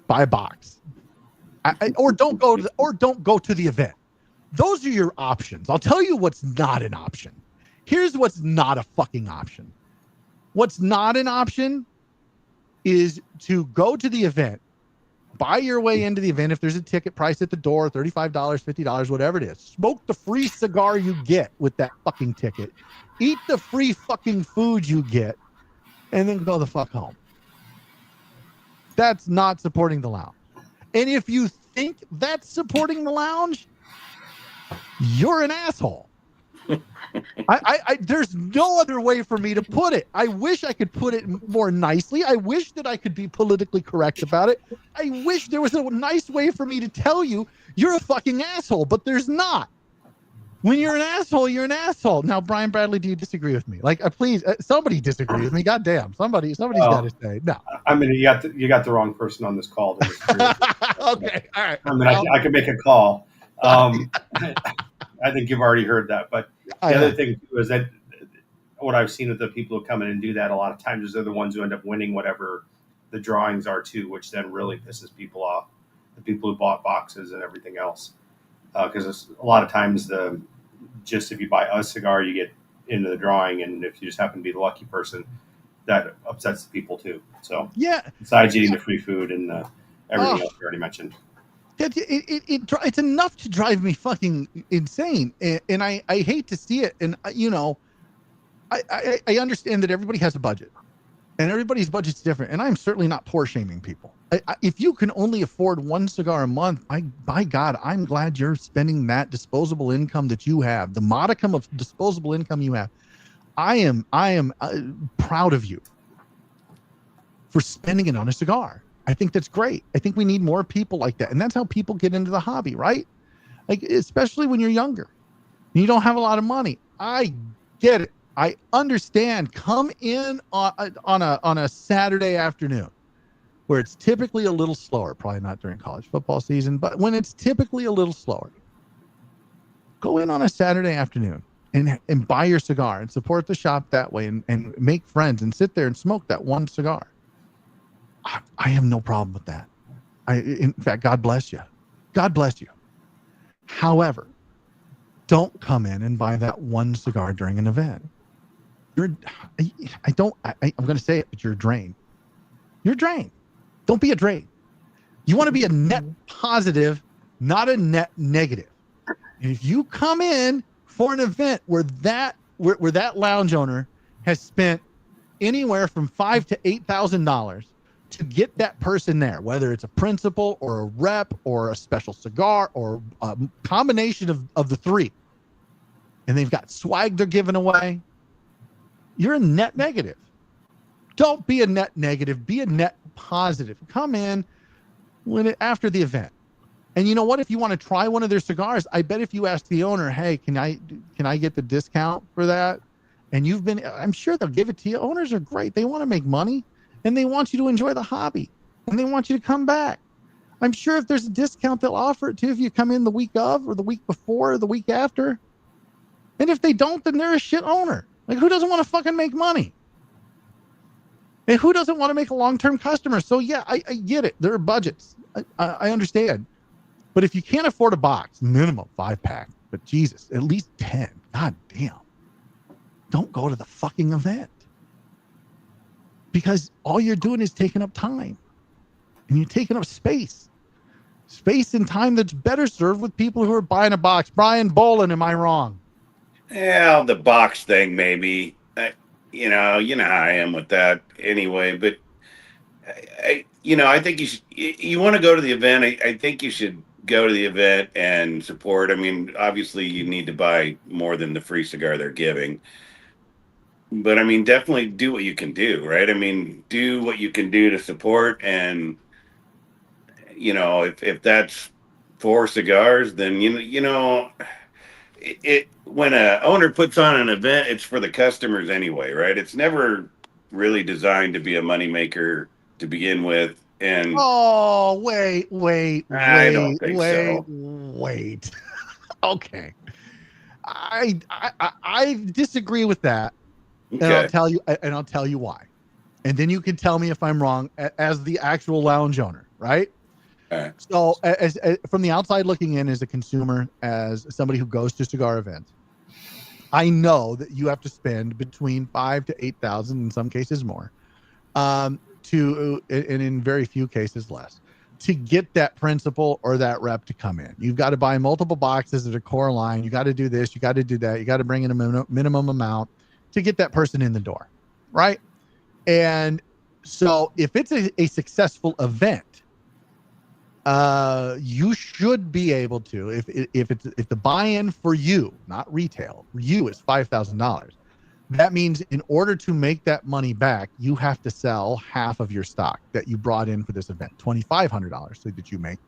buy a box. Or don't go to the event. Those are your options. I'll tell you what's not an option. Here's what's not a fucking option. What's not an option is to go to the event, buy your way into the event. If there's a ticket price at the door, $35, $50, whatever it is, smoke the free cigar you get with that fucking ticket, eat the free fucking food you get, and then go the fuck home. That's not supporting the lounge. And if you think that's supporting the lounge, you're an asshole. There's no other way for me to put it. I wish I could put it more nicely. I wish that I could be politically correct about it. I wish there was a nice way for me to tell you you're a fucking asshole, but there's not. When you're an asshole, you're an asshole. Now, Brian Bradley, do you disagree with me? Like, please, somebody disagree with me. Goddamn, somebody's got to say no. I mean, you got the wrong person on this call. To disagree with okay, all right. I mean, I could make a call. I think you've already heard that. But the other thing too is that what I've seen with the people who come in and do that a lot of times is they're the ones who end up winning whatever the drawings are too, which then really pisses people off, the people who bought boxes and everything else. Because a lot of times just if you buy a cigar, you get into the drawing, and if you just happen to be the lucky person, that upsets the people too. So yeah, besides eating the free food and everything else you already mentioned. It's enough to drive me fucking insane, and I hate to see it. And I understand that everybody has a budget, and everybody's budget's different. And I'm certainly not poor shaming people. If you can only afford one cigar a month, by God, I'm glad you're spending that disposable income that you have, the modicum of disposable income you have. I am proud of you for spending it on a cigar. I think that's great. I think we need more people like that. And that's how people get into the hobby, right? Like, especially when you're younger and you don't have a lot of money. I get it. I understand. Come in on a Saturday afternoon where it's typically a little slower, probably not during college football season, but when it's typically a little slower, go in on a Saturday afternoon and buy your cigar and support the shop that way and make friends and sit there and smoke that one cigar. I have no problem with that. In fact, God bless you. God bless you. However, don't come in and buy that one cigar during an event. I'm going to say it, but you're a drain. You're a drain. Don't be a drain. You want to be a net positive, not a net negative. And if you come in for an event where that lounge owner has spent anywhere from $5,000 to $8,000 to get that person there, whether it's a principal or a rep or a special cigar or a combination of the three, and they've got swag they're giving away, you're a net negative. Don't be a net negative. Be a net positive. Come in after the event. And you know what? If you want to try one of their cigars, I bet if you ask the owner, hey, can I get the discount for that? And I'm sure they'll give it to you. Owners are great. They want to make money. And they want you to enjoy the hobby, and they want you to come back. I'm sure if there's a discount, they'll offer it to you if you come in the week of or the week before or the week after. And if they don't, then they're a shit owner. Like, who doesn't want to fucking make money? And who doesn't want to make a long-term customer? So yeah, I get it. There are budgets. I understand. But if you can't afford a box, minimum 5-pack, but Jesus, at least 10. God damn. Don't go to the fucking event. Because all you're doing is taking up time, and you're taking up space and time that's better served with people who are buying a box. Brian Bolin, am I wrong? Yeah, the box thing, maybe. You know how I am with that anyway. But I think you want to go to the event. I think you should go to the event and support. I mean, obviously, you need to buy more than the free cigar they're giving. But I mean, definitely do what you can do, right? I mean, do what you can do to support, and if that's 4 cigars, then when a owner puts on an event, it's for the customers anyway, right? It's never really designed to be a moneymaker to begin with. And wait. I don't think so. Wait. Okay. I disagree with that. Okay. And I'll tell you why. And then you can tell me if I'm wrong as the actual lounge owner, right? Right. So as from the outside looking in as a consumer, as somebody who goes to cigar events, I know that you have to spend between $5,000 to $8,000, in some cases more, and in very few cases less, to get that principal or that rep to come in. You've got to buy multiple boxes of the core line. You got to do this. You got to do that. You got to bring in a minimum amount to get that person in the door, right? And so if it's a successful event, you should be able to, if the buy-in for you, not retail, for you is $5,000. That means in order to make that money back, you have to sell half of your stock that you brought in for this event, $2,500, so that you make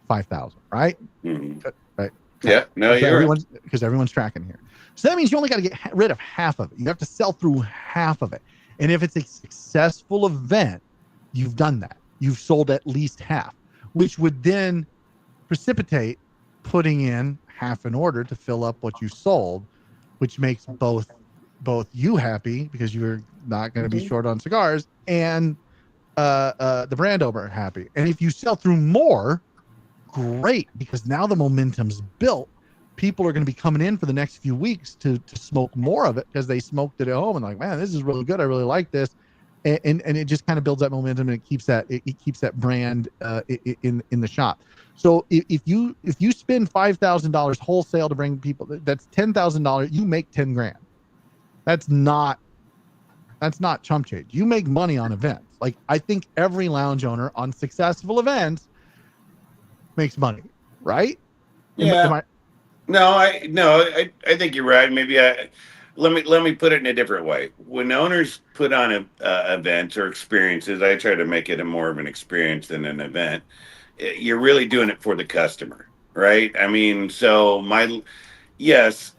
$5,000, right? Mm-hmm. Right. Yeah. No, you're right. Because everyone's tracking here. So that means you only got to get rid of half of it. You have to sell through half of it. And if it's a successful event, you've done that. You've sold at least half, which would then putting in half an order to fill up what you sold, which makes both you happy because you're not going to be short on cigars, and the brand owner happy. And if you sell through more, great, because now the momentum's built. People are going to be coming in for the next few weeks to smoke more of it because they smoked it at home and like, man, this is really good. I really like this. And it just kind of builds that momentum, and it keeps that brand in the shop. So if you spend $5,000 wholesale to bring people, that's $10,000. You make 10 grand. That's not chump change. You make money on events. Like, I think every lounge owner on successful events makes money, right? Yeah. I think you're right. Maybe let me put it in a different way. When owners put on events or experiences, I try to make it more of an experience than an event. You're really doing it for the customer, right? I mean, so yes,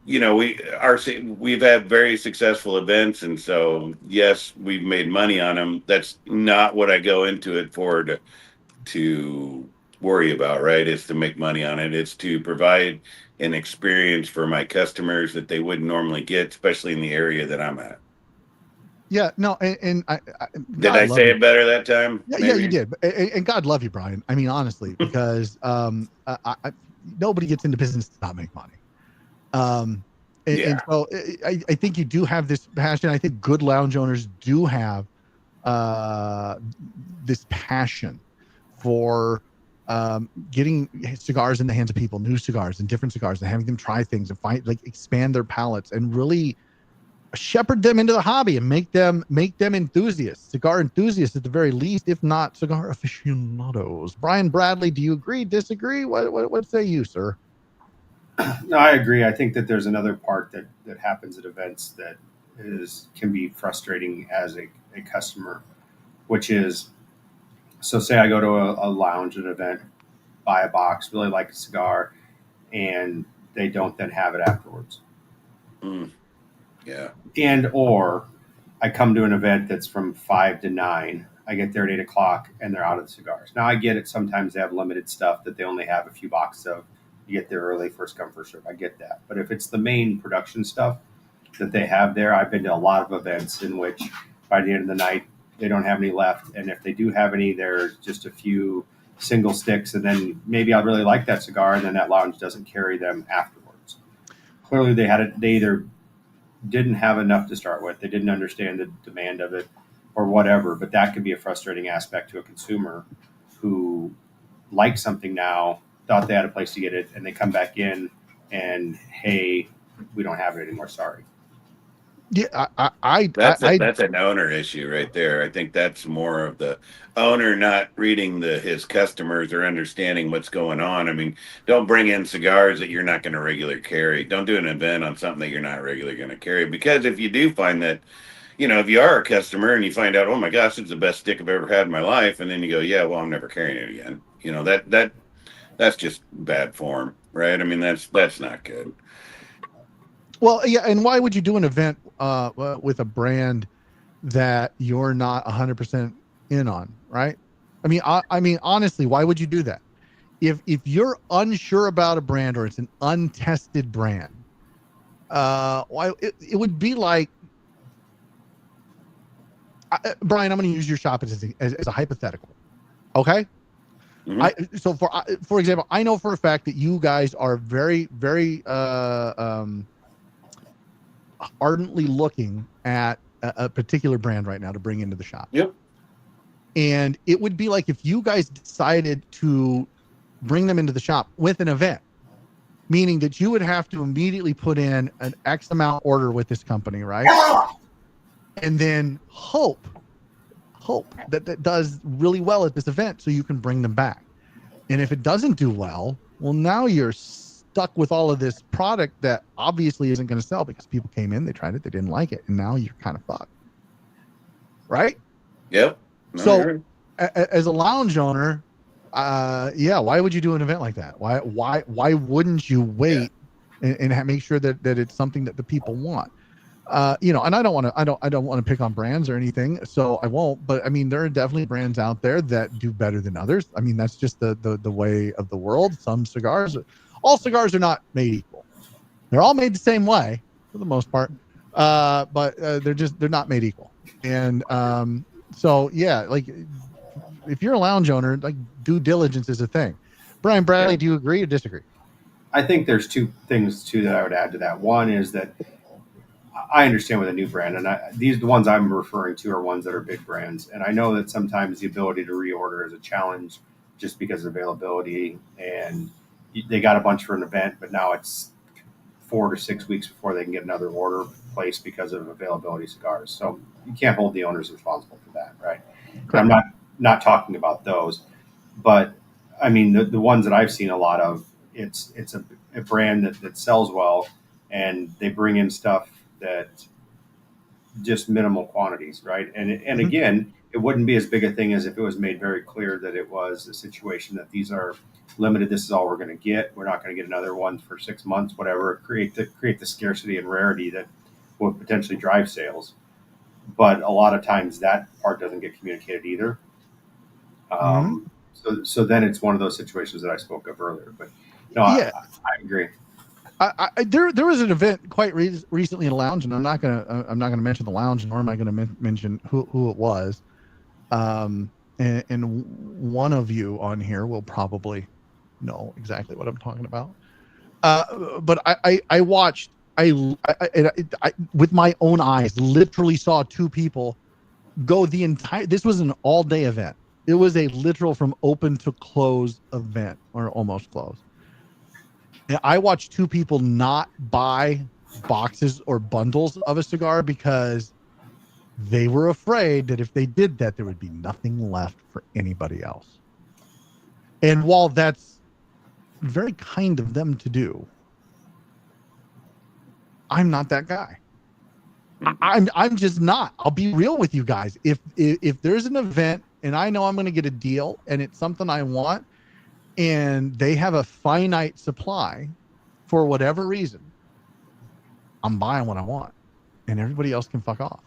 we've had very successful events, and so yes, we've made money on them. That's not what I go into it for to worry about, right? It's to make money on it. It's to provide an experience for my customers that they wouldn't normally get, especially in the area that I'm at. Yeah, no, and did I say it better that time? Yeah, you did. And God love you, Brian. I mean, honestly, because nobody gets into business to not make money. And so I think you do have this passion. I think good lounge owners do have this passion for getting cigars in the hands of people, new cigars and different cigars, and having them try things and expand their palates and really shepherd them into the hobby and make them enthusiasts, cigar enthusiasts at the very least, if not cigar aficionados. Brian Bradley, do you agree, disagree? What say you, sir? No, I agree. I think that there's another part that happens at events that can be frustrating as a customer, which is, so say I go to a lounge, an event, buy a box, really like a cigar, and they don't then have it afterwards. Yeah. And or I come to an event that's from 5 to 9. I get there at 8 o'clock and they're out of the cigars. Now I get it. Sometimes they have limited stuff that they only have a few boxes of. You get there early, first come, first serve. I get that. But if it's the main production stuff that they have there, I've been to a lot of events in which by the end of the night, they don't have any left. And if they do have any, there's just a few single sticks. And then maybe I'd really like that cigar. And then that lounge doesn't carry them afterwards. Clearly they either didn't have enough to start with. They didn't understand the demand of it or whatever, but that could be a frustrating aspect to a consumer who likes something now, thought they had a place to get it, and they come back in and, hey, we don't have it anymore. Sorry. Yeah, that's an owner issue right there. I think that's more of the owner not reading his customers or understanding what's going on. I mean, don't bring in cigars that you're not going to regularly carry. Don't do an event on something that you're not regularly going to carry. Because if you do find that, if you are a customer and you find out, oh my gosh, it's the best stick I've ever had in my life, and then you go, yeah, well, I'm never carrying it again. That's just bad form, right? I mean, that's not good. Well, yeah, and why would you do an event with a brand that you're not 100% in on, right? I mean, honestly, why would you do that? If you're unsure about a brand or it's an untested brand, why it would be like, Brian, I'm going to use your shop as a hypothetical, okay? Mm-hmm. So for example, I know for a fact that you guys are very, very ardently looking at a particular brand right now to bring into the shop. Yep. And it would be like if you guys decided to bring them into the shop with an event, meaning that you would have to immediately put in an X amount order with this company, right? And then hope that does really well at this event so you can bring them back. And if it doesn't do well, now you're stuck with all of this product that obviously isn't going to sell because people came in, they tried it, they didn't like it, and now you're kind of fucked, right? Yep. So as a lounge owner, why would you do an event like that? Why wouldn't you wait and make sure that it's something that the people want? And I don't want to pick on brands or anything, so I won't. But I mean, there are definitely brands out there that do better than others. I mean, that's just the way of the world. All cigars are not made equal. They're all made the same way for the most part, but they're not made equal. And so yeah, like if you're a lounge owner, like due diligence is a thing. Brian Bradley, do you agree or disagree? I think there's two things too that I would add to that. One is that I understand with a new brand, and the ones I'm referring to are ones that are big brands, and I know that sometimes the ability to reorder is a challenge just because of availability, and they got a bunch for an event, but now it's 4 to 6 weeks before they can get another order placed because of availability of cigars. So you can't hold the owners responsible for that, right? And I'm not talking about those, but I mean the ones that I've seen a lot of. It's a brand that sells well, and they bring in stuff that just minimal quantities, right? And again, it wouldn't be as big a thing as if it was made very clear that it was a situation that these are limited. This is all we're going to get. We're not going to get another one for 6 months, whatever. Create the scarcity and rarity that would potentially drive sales. But a lot of times that part doesn't get communicated either. So then it's one of those situations that I spoke of earlier. But no, Yeah. I agree. There was an event quite recently in a lounge, and I'm not gonna mention the lounge, nor am I gonna mention who it was. And one of you on here will probably know exactly what I'm talking about. But I watched I with my own eyes literally saw two people go the entire. This was an all day event. It was a literal from open to close event, or almost close. And I watched two people not buy boxes or bundles of a cigar because they were afraid that if they did that, there would be nothing left for anybody else. And while that's very kind of them to do, I'm not that guy. I'm just not. I'll be real with you guys. If there's an event and I know I'm going to get a deal and it's something I want, and they have a finite supply for whatever reason, I'm buying what I want, and everybody else can fuck off.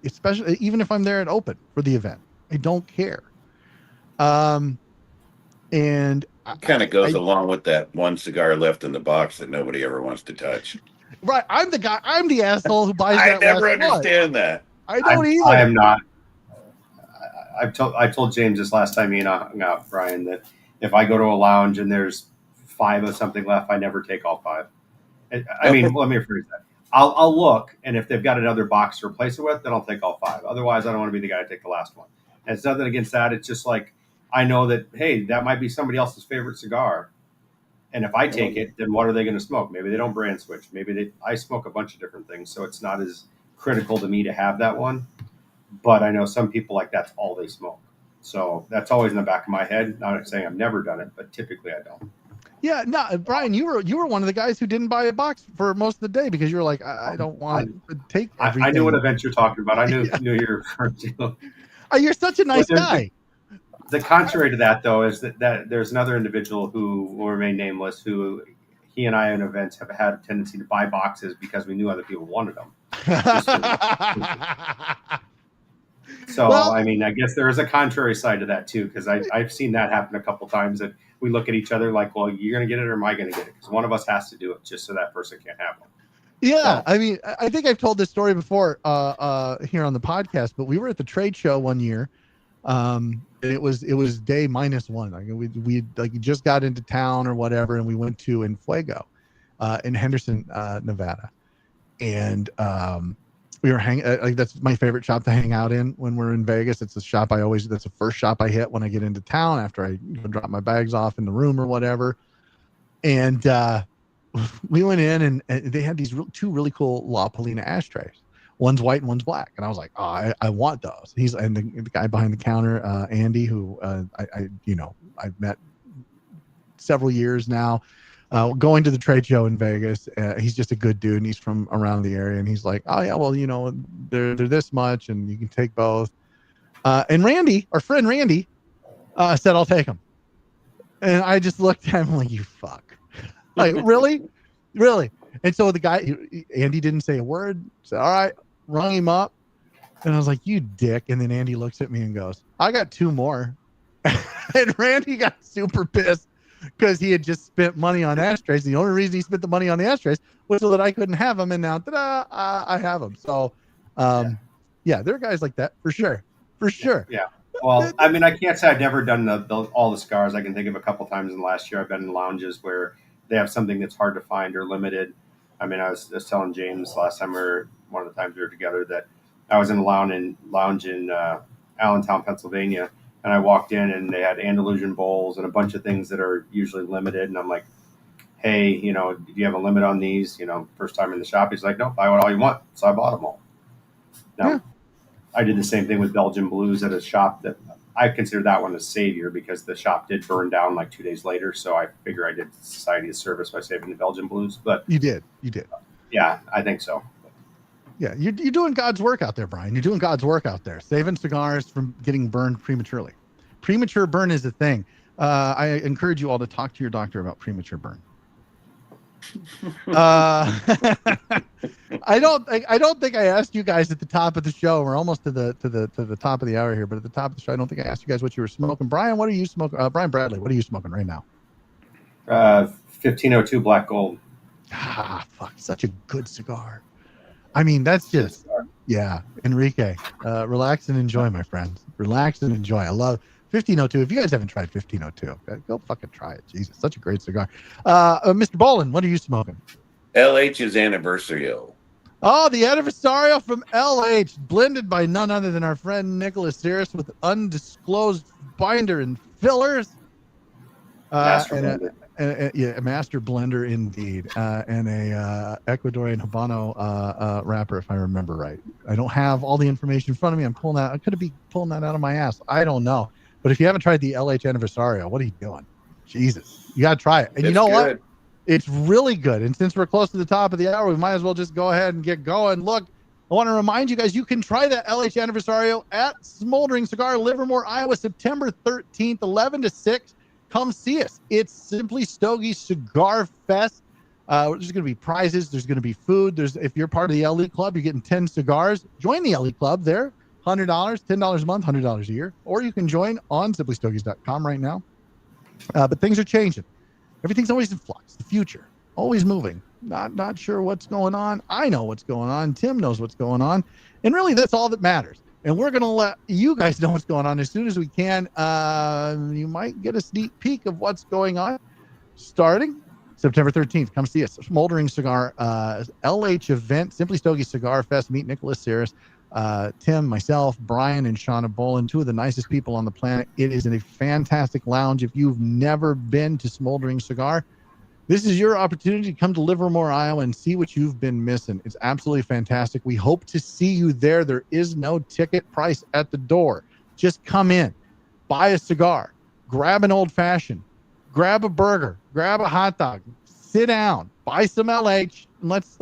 Especially even if I'm there at open for the event, I don't care. And kind of goes along with that one cigar left in the box that nobody ever wants to touch. Right, I'm the guy. I'm the asshole who buys. I never understand that. I don't either. I am not. I told James this last time he and I hung out, Brian, that if I go to a lounge and there's 5 of something left, I never take all 5. I mean, let me rephrase that. I'll look, and if they've got another box to replace it with, then I'll take all 5. Otherwise, I don't want to be the guy to take the last one. And it's nothing against that. It's just like I know that, hey, that might be somebody else's favorite cigar. And if I take it, then what are they going to smoke? Maybe they don't brand switch. Maybe I smoke a bunch of different things, so it's not as critical to me to have that one. But I know some people like that's all they smoke. So that's always in the back of my head. Not saying I've never done it, but typically I don't. Yeah, no, Brian, you were one of the guys who didn't buy a box for most of the day because you were like, I don't want to take everything. I knew what event you're talking about. I knew you were referring to. You're such a nice guy. The contrary to that, though, is that there's another individual who will remain nameless, who he and I in events have had a tendency to buy boxes because we knew other people wanted them. So, well, I mean, I guess there is a contrary side to that, too, because I've seen that happen a couple times that we look at each other like, well, you're going to get it or am I going to get it? Because one of us has to do it just so that person can't have one. Yeah, so. I mean, I think I've told this story before here on the podcast, but we were at the trade show one year. It was day -1. Like we like just got into town or whatever, and we went to Fuego, in Henderson, Nevada, and we were hanging. Like that's my favorite shop to hang out in when we're in Vegas. It's a shop that's the first shop I hit when I get into town after I drop my bags off in the room or whatever. And we went in and they had these two really cool La Polina ashtrays. One's white and one's black. And I was like, oh, I want those. And the guy behind the counter, Andy, who I've met several years now, going to the trade show in Vegas. He's just a good dude, and he's from around the area. And he's like, oh yeah, well, they're this much, and you can take both. And Randy, our friend Randy, said, I'll take them. And I just looked at him like, you fuck. Like, really? And so the guy, Andy didn't say a word. Said, all right, rung him up. And I was like, you dick. And then Andy looks at me and goes, I got 2 more. And Randy got super pissed because he had just spent money on ashtrays. The only reason he spent the money on the ashtrays was so that I couldn't have them. And now, ta-da, I have them. So, yeah, there are guys like that for sure. For sure. Yeah. Well, I mean, I can't say I've never done all the cigars. I can think of a couple times in the last year I've been in lounges where they have something that's hard to find or limited. I mean, I was telling James last time one of the times we were together that I was in a lounge in Allentown, Pennsylvania, and I walked in and they had Andalusian bowls and a bunch of things that are usually limited. And I'm like, hey, do you have a limit on these? First time in the shop. He's like, no, buy all you want. So I bought them all. Now, I did the same thing with Belgian Blues at a shop that I consider that one a savior because the shop did burn down like 2 days later. So I figure I did society a service by saving the Belgian Blues. But you did. Yeah, I think so. Yeah, you're doing God's work out there, Brian. You're doing God's work out there, saving cigars from getting burned prematurely. Premature burn is a thing. I encourage you all to talk to your doctor about premature burn. I don't think I asked you guys at the top of the show. We're almost to the top of the hour here, but at the top of the show, I don't think I asked you guys what you were smoking. Brian, what are you smoking? Brian Bradley, what are you smoking right now? 1502 Black Gold. Fuck, such a good cigar. I mean, that's just, Enrique, relax and enjoy, my friends. Relax and enjoy. I love 1502. If you guys haven't tried 1502, go fucking try it. Jesus, such a great cigar. Mr. Bolin, what are you smoking? LH's Anniversario. Oh, the Anniversario from LH, blended by none other than our friend Nicholas Sears with undisclosed binder and fillers. A master blender indeed, and a Ecuadorian Habano wrapper, if I remember right. I don't have all the information in front of me. I could be pulling that out of my ass. I don't know. But if you haven't tried the LH Anniversario, what are you doing? Jesus, you got to try it. And you know what? It's really good. And since we're close to the top of the hour, we might as well just go ahead and get going. Look, I want to remind you guys, you can try that LH Anniversario at Smoldering Cigar, Livermore, Iowa, September 13th, 11 to 6. Come see us. It's Simply Stogies Cigar Fest. There's going to be prizes. There's going to be food. If you're part of the LE Club, you're getting 10 cigars. Join the LE Club there. $100, $10 a month, $100 a year. Or you can join on simplystogies.com right now. But things are changing. Everything's always in flux. The future, always moving. Not sure what's going on. I know what's going on. Tim knows what's going on. And really, that's all that matters. And we're going to let you guys know what's going on as soon as we can. You might get a sneak peek of what's going on starting September 13th. Come see us. Smoldering Cigar LH event, Simply Stogie Cigar Fest. Meet Nicholas Sears, Tim, myself, Brian, and Shauna Bolin, 2 of the nicest people on the planet. It is in a fantastic lounge. If you've never been to Smoldering Cigar, this is your opportunity to come to Livermore, Iowa, and see what you've been missing. It's absolutely fantastic. We hope to see you there. There is no ticket price at the door. Just come in, buy a cigar, grab an old-fashioned, grab a burger, grab a hot dog, sit down, buy some LH, and let's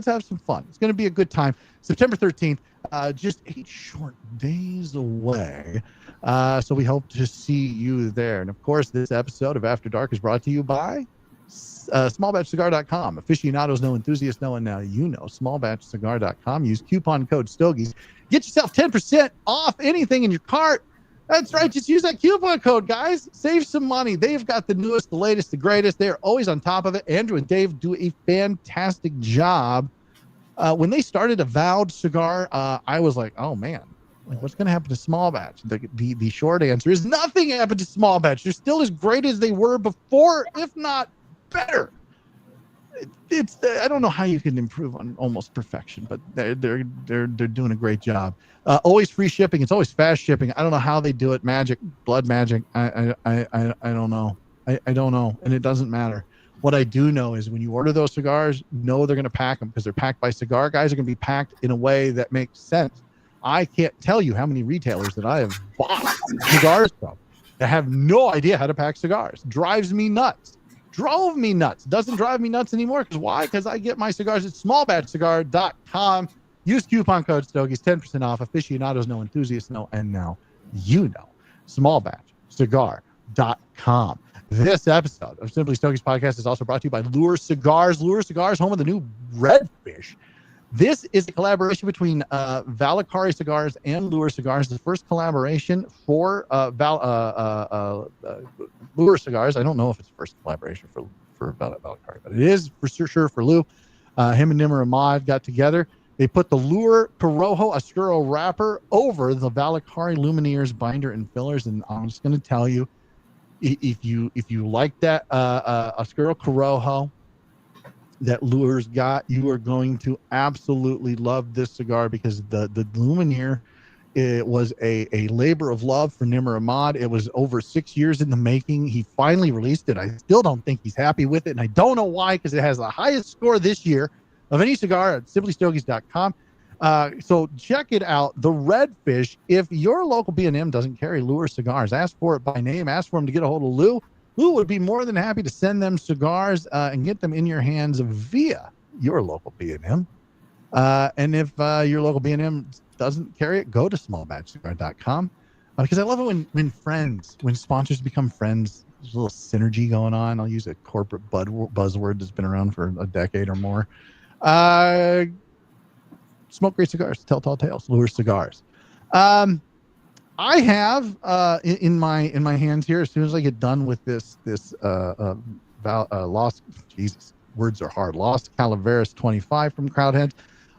have some fun. It's going to be a good time. September 13th, just 8 short days away. So we hope to see you there. And of course, this episode of After Dark is brought to you by smallbatchcigar.com. Aficionados know, enthusiasts know, and now you know. Smallbatchcigar.com. Use coupon code Stogies. Get yourself 10% off anything in your cart. That's right. Just use that coupon code, guys. Save some money. They've got the newest, the latest, the greatest. They're always on top of it. Andrew and Dave do a fantastic job. When they started Avowed Cigar, I was like, oh, man. What's going to happen to Small Batch? The short answer is nothing happened to Small Batch. They're still as great as they were before, if not better. It's I don't know how you can improve on almost perfection, but they're doing a great job. Always free shipping. It's always fast shipping. I don't know how they do it. Magic, blood magic. I don't know. I don't know, and it doesn't matter. What I do know is when you order those cigars, know they're going to pack them because they're packed by cigar guys. Are going to be packed in a way that makes sense. I can't tell you how many retailers that I have bought cigars from that have no idea how to pack cigars. Drives me nuts. Drove me nuts. Doesn't drive me nuts anymore. Because why? Because I get my cigars at smallbatchcigar.com. Use coupon code Stogies, 10% off. Aficionados know, enthusiasts know, and now you know. Smallbatchcigar.com. This episode of Simply Stogies podcast is also brought to you by Lure Cigars. Lure Cigars, home of the new Redfish. This is a collaboration between Valakari Cigars and Lure Cigars. The first collaboration for Lure Cigars. I don't know if it's the first collaboration for Valakari, but it is for sure for Lou. Him and Nimmer Ahmad got together. They put the Lure Corojo Oscuro wrapper over the Valakari Lumineers binder and fillers, and I'm just going to tell you, if you like that Oscuro Corojo that Lure's got, you are going to absolutely love this cigar, because the Lumineer, it was a labor of love for Nimmer Ahmad. It was over 6 years in the making. He finally released it. I still don't think he's happy with it, and I don't know why, because it has the highest score this year of any cigar at simplystogies.com. So check it out. The Redfish. If your local B&M doesn't carry Lure cigars, ask for it by name. Ask for him to get a hold of Lou. Lou would be more than happy to send them cigars and get them in your hands via your local B&M. And if your local B&M doesn't carry it, go to smallbatchcigar.com, because I love it when sponsors become friends. There's a little synergy going on. I'll use a corporate buzzword that's been around for a decade or more. Smoke great cigars, tell tall tales, Lure Cigars. I have in my hands here, as soon as I get done with this Lost, Jesus, words are hard, Lost Calaveras 25 from Crown Heads,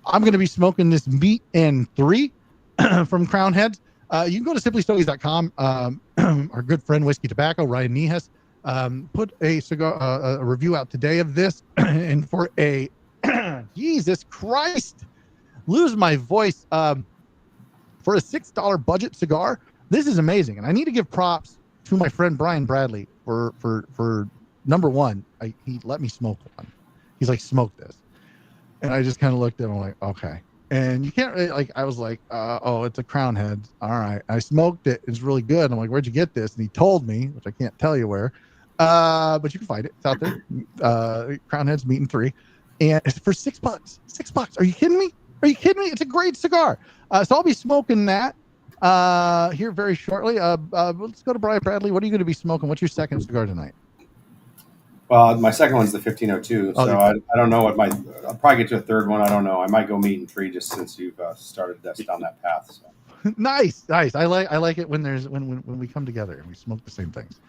I'm going to be smoking this Meat and 3 from Crown Heads. You can go to simplystogies.com. Our good friend Whiskey Tobacco, Ryan Niehaus, put a cigar a review out today of this, and for a Jesus Christ, lose my voice, for a $6 budget cigar, this is amazing. And I need to give props to my friend Brian Bradley for number one. He let me smoke one. He's like, smoke this. And I just kind of looked at him like, okay. And you can't really, I was like, oh, it's a Crown Heads. All right. I smoked it. It's really good. I'm like, where'd you get this? And he told me, which I can't tell you where, but you can find it. It's out there. Crown Heads Meat and 3. And it's for $6. $6. Are you kidding me? It's a great cigar. So I'll be smoking that here very shortly. Let's go to Brian Bradley. What are you going to be smoking? What's your second cigar tonight? Well, my second one's the 1502. So I don't know what I'll probably get to a third one. I don't know. I might go Meat and 3 just since you've started us down that path. So. Nice. I like it when we come together and we smoke the same things.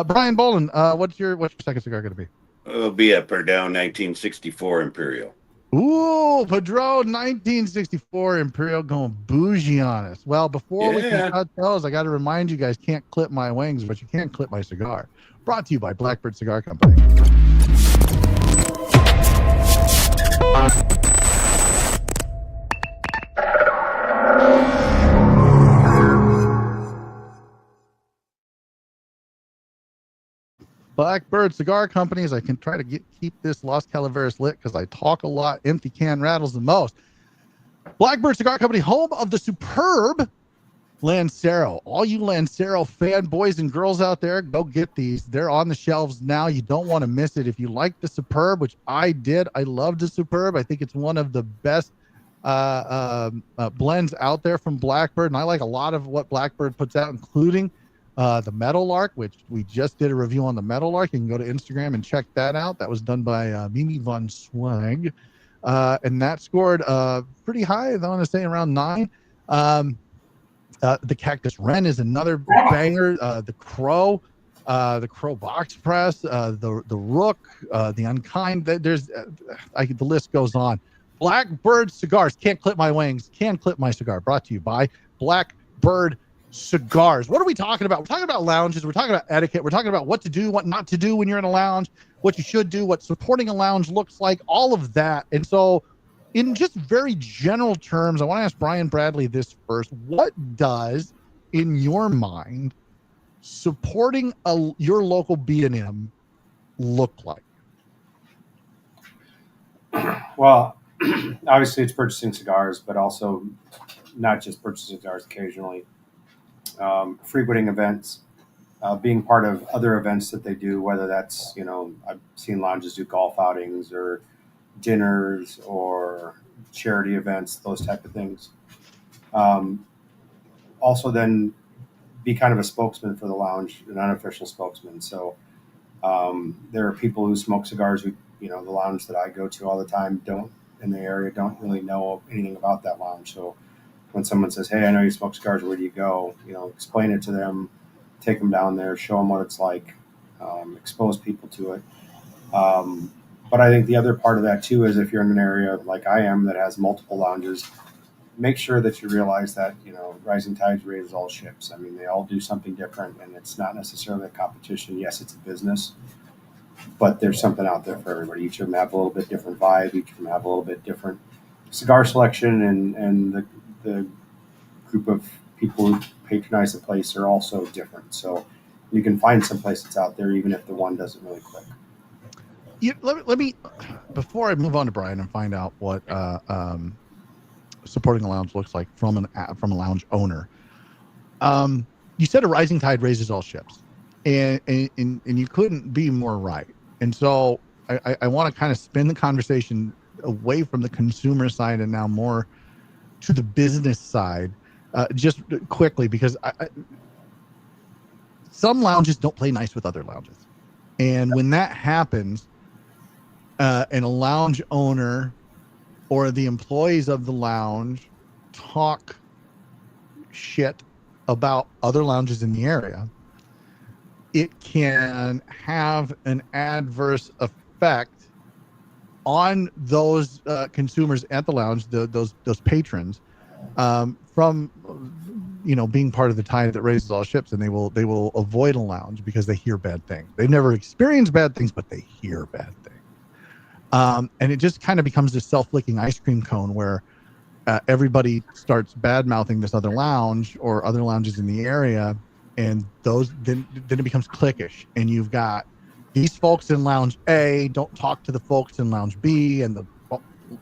Brian Bolin, what's your second cigar going to be? It'll be a Perdão 1964 Imperial. Ooh, Padron 1964 Imperial, going bougie on us. Well, before we can cut those, I got to remind you guys, can't clip my wings, but you can clip my cigar. Brought to you by Blackbird Cigar Company. Blackbird Cigar Companies. I can try to keep this Lost Calaveras lit because I talk a lot. Empty can rattles the most. Blackbird Cigar Company, home of the superb Lancero. All you Lancero fanboys and girls out there, go get these. They're on the shelves now. You don't want to miss it. If you like the Superb, which I did, I love the Superb. I think it's one of the best blends out there from Blackbird, and I like a lot of what Blackbird puts out, including the Meadowlark, which we just did a review on the Meadowlark. You can go to Instagram and check that out. That was done by Mimi Von Swag, and that scored pretty high. I want to say around 9. The Cactus Wren is another banger. The Crow Box Press, the Rook, the Unkind. There's the list goes on. Blackbird Cigars, can't clip my wings, can clip my cigar. Brought to you by Blackbird Cigars. What are we talking about? We're talking about lounges. We're talking about etiquette. We're talking about what to do, what not to do when you're in a lounge, what you should do, what supporting a lounge looks like, all of that. And so, in just very general terms, I want to ask Brian Bradley this first. What does, in your mind, supporting your local B&M look like? Well, obviously it's purchasing cigars, but also not just purchasing cigars occasionally. Frequenting events, being part of other events that they do, whether that's, I've seen lounges do golf outings or dinners or charity events, those type of things. Also then be kind of a spokesman for the lounge, an unofficial spokesman. So There are people who smoke cigars who, the lounge that I go to all the time in the area don't really know anything about that lounge. So when someone says, "Hey, I know you smoke cigars, where do you go?" Explain it to them, take them down there, show them what it's like, expose people to it. But I think the other part of that too is if you're in an area like I am that has multiple lounges, make sure that you realize that rising tides raises all ships. I mean, they all do something different, and it's not necessarily a competition. Yes, it's a business, but there's something out there for everybody. Each of them have a little bit different vibe. Each of them have a little bit different cigar selection, and the group of people who patronize the place are also different. So you can find some place that's out there, even if the one doesn't really click. Let me before I move on to Brian and find out what supporting a lounge looks like from a lounge owner. You said a rising tide raises all ships, and you couldn't be more right. And so I want to kind of spin the conversation away from the consumer side and now more to the business side, just quickly, because some lounges don't play nice with other lounges, and when that happens, and a lounge owner or the employees of the lounge talk shit about other lounges in the area, it can have an adverse effect on those consumers at the lounge, those patrons, from being part of the tide that raises all ships, and they will avoid a lounge because they hear bad things. They've never experienced bad things, but they hear bad things. And it just kind of becomes this self-licking ice cream cone where everybody starts bad-mouthing this other lounge or other lounges in the area, and then it becomes cliquish, and you've got these folks in lounge A don't talk to the folks in lounge B, and the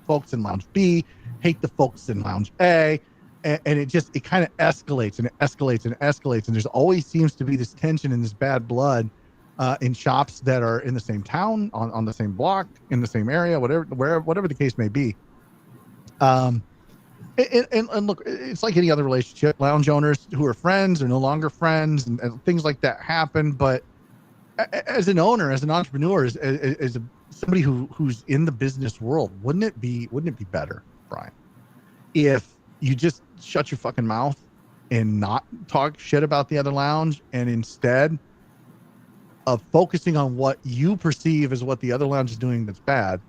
folks in lounge B hate the folks in lounge A, and it kind of escalates and it escalates and escalates, and there's always seems to be this tension and this bad blood in shops that are in the same town, on the same block, in the same area, whatever the case may be. And look, it's like any other relationship. Lounge owners who are friends are no longer friends, and things like that happen. But as an owner, as an entrepreneur, as somebody who's in the business world, wouldn't it be better, Brian, if you just shut your fucking mouth and not talk shit about the other lounge, and instead of focusing on what you perceive as what the other lounge is doing that's bad,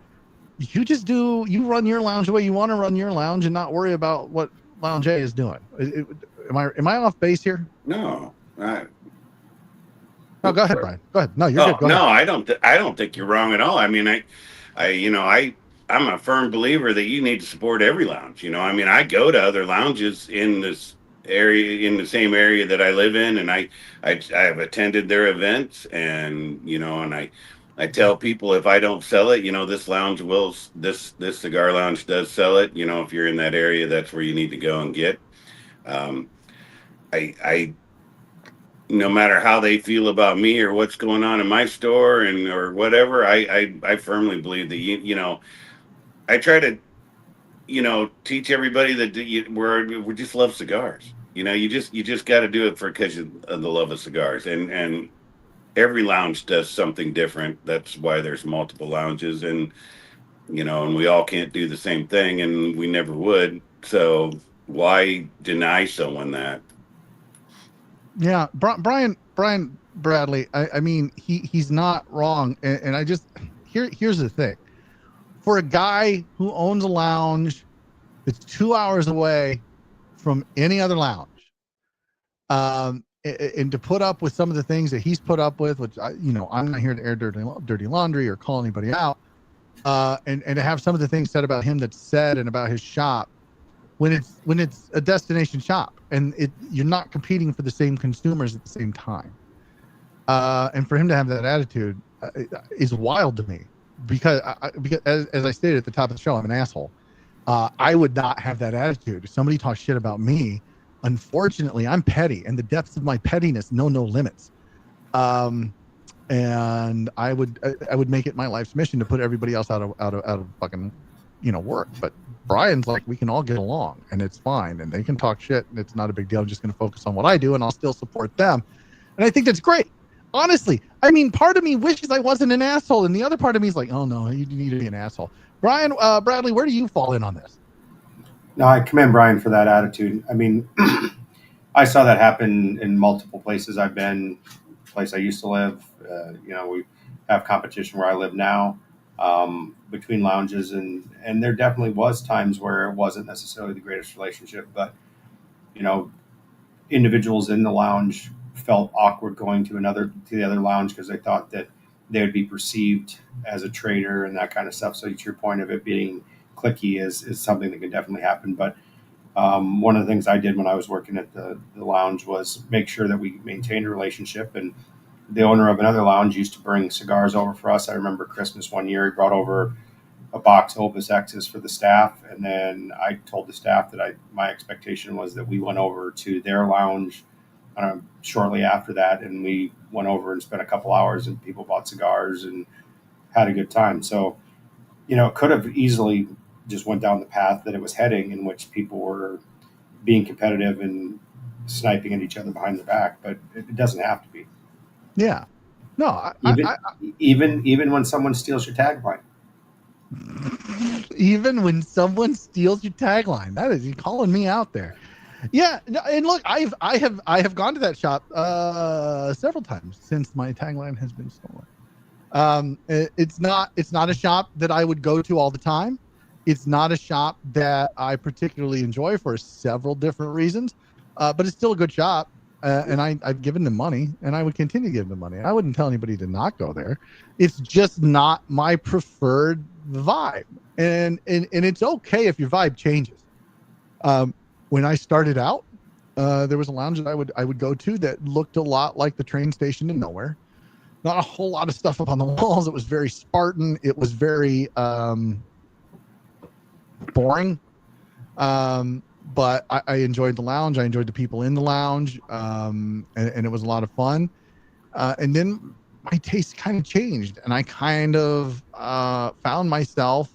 you run your lounge the way you want to run your lounge and not worry about what lounge A is doing? Am I off base here? No. No, go ahead, Brian. Go ahead. No, you're good. Go ahead. I don't think you're wrong at all. I mean, I'm a firm believer that you need to support every lounge. I mean, I go to other lounges in this area, in the same area that I live in, and I have attended their events, and and I tell people, if I don't sell it, this cigar lounge does sell it. If you're in that area, that's where you need to go and get. I no matter how they feel about me or what's going on in my store or whatever, I firmly believe that I try to teach everybody that we just love cigars. You just got to do it because of the love of cigars, and every lounge does something different. That's why there's multiple lounges, and and we all can't do the same thing, and we never would. So why deny someone that? Yeah, Brian Bradley. I mean, he's not wrong, and I just here's the thing: for a guy who owns a lounge that's 2 hours away from any other lounge, and to put up with some of the things that he's put up with, which I'm not here to air dirty laundry or call anybody out, and to have some of the things said about him that's said and about his shop, when it's a destination shop and you're not competing for the same consumers at the same time, and for him to have that attitude is wild to me, because as I stated at the top of the show, I'm an asshole. I would not have that attitude. If somebody talks shit about me, unfortunately, I'm petty, and the depths of my pettiness know no limits. And I would make it my life's mission to put everybody else out of fucking work. But Brian's like, we can all get along, and it's fine, and they can talk shit, and it's not a big deal. I'm just going to focus on what I do, and I'll still support them, and I think that's great. Honestly, I mean, part of me wishes I wasn't an asshole, and the other part of me is like, oh no, you need to be an asshole. Brian, Bradley, where do you fall in on this? No, I commend Brian for that attitude. I mean, I saw that happen in multiple places I've been. Place I used to live, we have competition where I live now, between lounges, and there definitely was times where it wasn't necessarily the greatest relationship, but you know, individuals in the lounge felt awkward going to the other lounge because they thought that they would be perceived as a traitor and that kind of stuff. So to your point of it being cliquey is something that can definitely happen. But one of the things I did when I was working at the lounge was make sure that we maintained a relationship. And the owner of another lounge used to bring cigars over for us. I remember Christmas one year, he brought over a box of Opus X's for the staff, and then I told the staff that my expectation was that we went over to their lounge shortly after that, and we went over and spent a couple hours, and people bought cigars and had a good time. So, it could have easily just went down the path that it was heading, in which people were being competitive and sniping at each other behind their back, but it doesn't have to be. Yeah. No, even when someone steals your tagline. Even when someone steals your tagline, that is, you calling me out there. Yeah, and look, I have gone to that shop several times since my tagline has been stolen. It's not a shop that I would go to all the time. It's not a shop that I particularly enjoy for several different reasons, but it's still a good shop. And I've given them money, and I would continue to give them money. I wouldn't tell anybody to not go there. It's just not my preferred vibe, and it's okay if your vibe changes. When I started out, there was a lounge that I would go to that looked a lot like the train station in nowhere. Not a whole lot of stuff up on the walls. It was very Spartan. It was very boring. But I enjoyed the lounge. I enjoyed the people in the lounge, and it was a lot of fun. And then my taste kind of changed, and I kind of found myself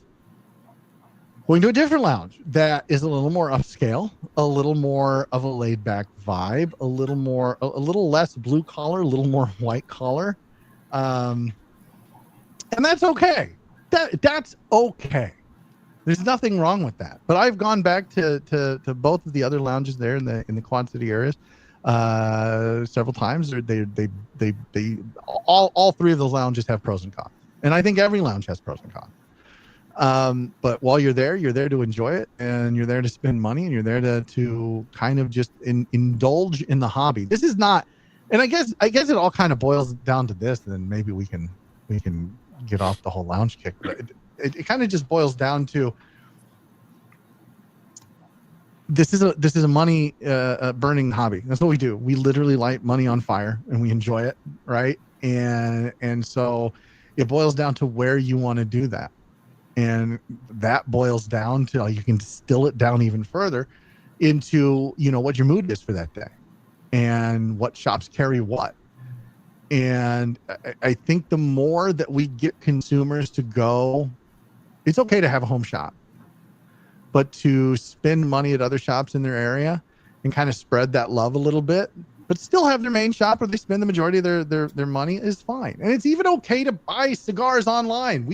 going to a different lounge that is a little more upscale, a little more of a laid-back vibe, a little less blue collar, a little more white collar, and that's okay. That's okay. There's nothing wrong with that. But I've gone back to both of the other lounges there in the Quad City areas several times. They all three of those lounges have pros and cons, and I think every lounge has pros and cons. But while you're there to enjoy it, and you're there to spend money, and you're there to kind of just indulge in the hobby. This is not, and I guess it all kind of boils down to this. And then maybe we can get off the whole lounge kick. But it kind of just boils down to this is a money burning hobby. That's what we do. We literally light money on fire, and we enjoy it, right? And so it boils down to where you want to do that, and that boils down to, you can distill it down even further into what your mood is for that day, and what shops carry what. And I think the more that we get consumers to go, it's okay to have a home shop, but to spend money at other shops in their area and kind of spread that love a little bit, but still have their main shop where they spend the majority of their money, is fine. And it's even okay to buy cigars online.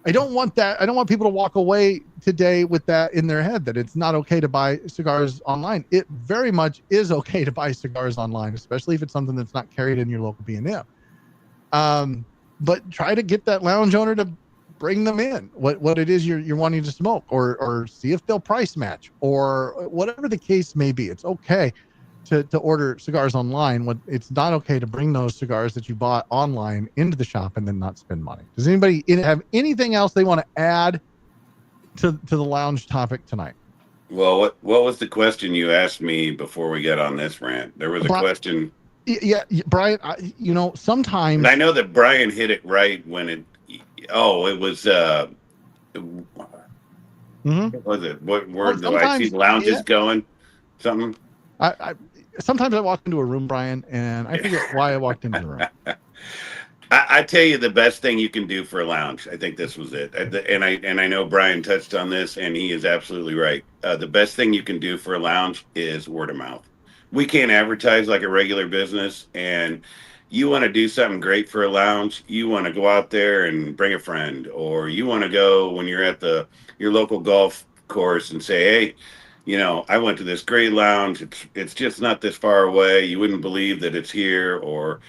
I don't want that. I don't want people to walk away today with that in their head, that it's not okay to buy cigars online. It very much is okay to buy cigars online, especially if it's something that's not carried in your local B&M. But try to get that lounge owner to bring them in what it is you're wanting to smoke, or see if they'll price match, or whatever the case may be. It's okay to order cigars online. It's not okay to bring those cigars that you bought online into the shop and then not spend money. Does anybody have anything else they want to add to the lounge topic tonight? Well, what was the question you asked me before we got on this rant? There was a question. Yeah, Brian, sometimes I know that Brian hit it right when it was what was it? What word do I see lounges going? Something? I sometimes I walk into a room, Brian, and I forget why I walked into the room. I tell you, the best thing you can do for a lounge, I think this was it. And I know Brian touched on this, and he is absolutely right. The best thing you can do for a lounge is word of mouth. We can't advertise like a regular business, and you want to do something great for a lounge, you want to go out there and bring a friend, or you want to go when you're at your local golf course and say, hey, I went to this great lounge. It's just not this far away. You wouldn't believe that it's here, or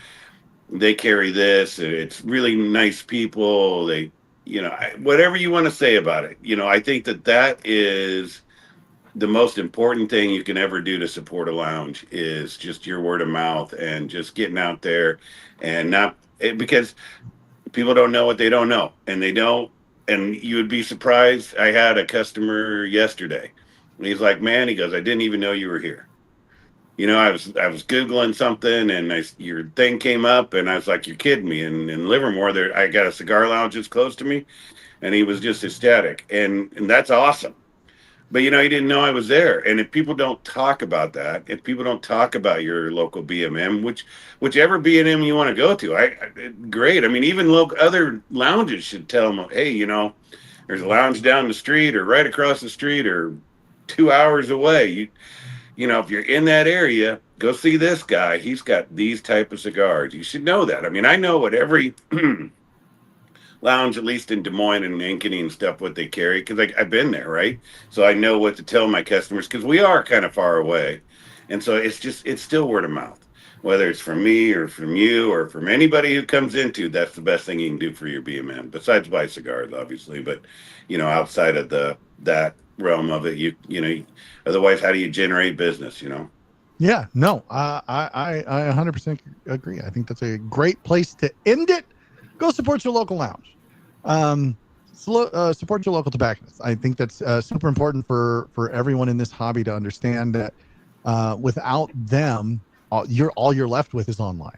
they carry this. It's really nice people. Whatever you want to say about it. I think that is the most important thing you can ever do to support a lounge is just your word of mouth and just getting out there and because people don't know what they don't know, and they don't. And you would be surprised. I had a customer yesterday. And he's like, man, he goes, I didn't even know you were here. I was googling something, and your thing came up, and I was like, "You're kidding me!" And in Livermore, I got a cigar lounge that's close to me, and he was just ecstatic, and that's awesome. But he didn't know I was there. And if people don't talk about that, if people don't talk about your local BMM, whichever BMM you want to go to, great. I mean, even other lounges should tell them, hey, there's a lounge down the street or right across the street or 2 hours away. If you're in that area, go see this guy. He's got these type of cigars. You should know that. I mean, I know what every lounge, at least in Des Moines and Ankeny and stuff, what they carry, because I've been there, right? So I know what to tell my customers, because we are kind of far away. And so it's still word of mouth. Whether it's from me or from you or from anybody who comes into, that's the best thing you can do for your BMM, besides buy cigars, obviously. But, outside of that realm of it, otherwise, how do you generate business, Yeah, no, I 100% agree. I think that's a great place to end it. Go support your local lounge. Support your local tobacconists. I think that's super important for everyone in this hobby to understand that without them, all you're left with is online.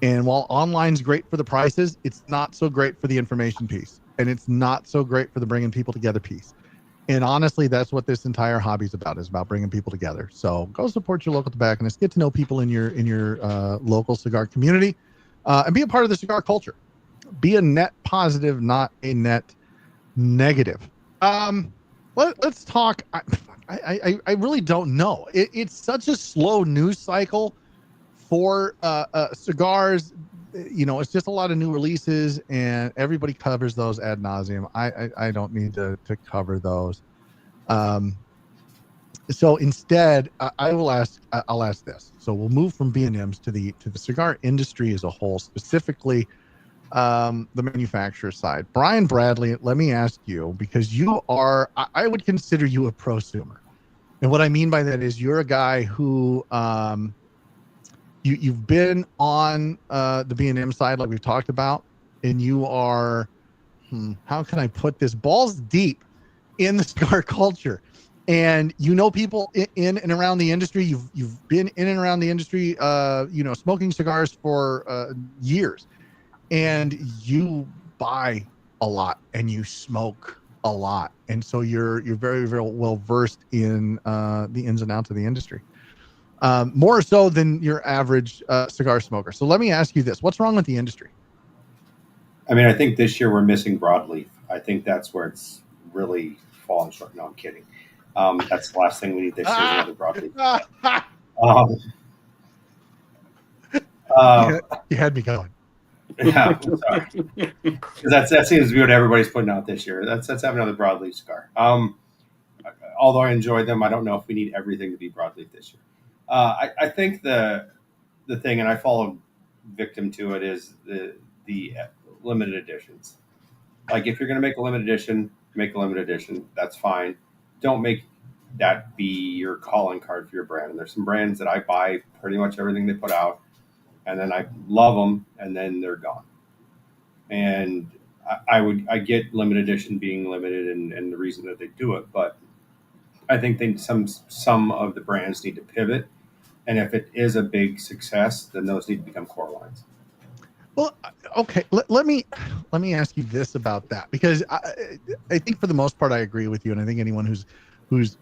And while online's great for the prices, it's not so great for the information piece, and it's not so great for the bringing people together piece. And honestly, that's what this entire hobby is about bringing people together. So go support your local tobacconist, get to know people in your local cigar community, and be a part of the cigar culture. Be a net positive, not a net negative. Let's talk. I really don't know. It's such a slow news cycle for cigars. It's just a lot of new releases, and everybody covers those ad nauseum. I don't need to cover those. So instead, I'll ask this. So we'll move from B&Ms to the cigar industry as a whole, specifically the manufacturer side. Brian Bradley, let me ask you, because I would consider you a prosumer. And what I mean by that is you're a guy who you've been on the B&M side, like we've talked about, and you are, how can I put this, balls deep in the cigar culture. And people in and around the industry. You've been in and around the industry, smoking cigars for years. And you buy a lot and you smoke a lot, and so you're very, very well versed in the ins and outs of the industry, more so than your average cigar smoker. So let me ask you this: what's wrong with the industry? I mean, I think this year we're missing broadleaf. I think that's where it's really fallen short. No, I'm kidding. That's the last thing we need this year is another broadleaf. You had me going. Yeah, sorry. That seems to be what everybody's putting out this year. Let's have another broadleaf cigar. Although I enjoy them, I don't know if we need everything to be broadleaf this year. I think the thing, and I fall victim to it, is the limited editions. Like, if you're going to make a limited edition, make a limited edition. That's fine. Don't make that be your calling card for your brand. And there's some brands that I buy pretty much everything they put out, and then I love them, and then they're gone. And I get limited edition being limited and the reason that they do it, but I think some of the brands need to pivot, and if it is a big success, then those need to become core lines. Well, okay. Let me ask you this about that, because I think for the most part I agree with you, and I think anyone who's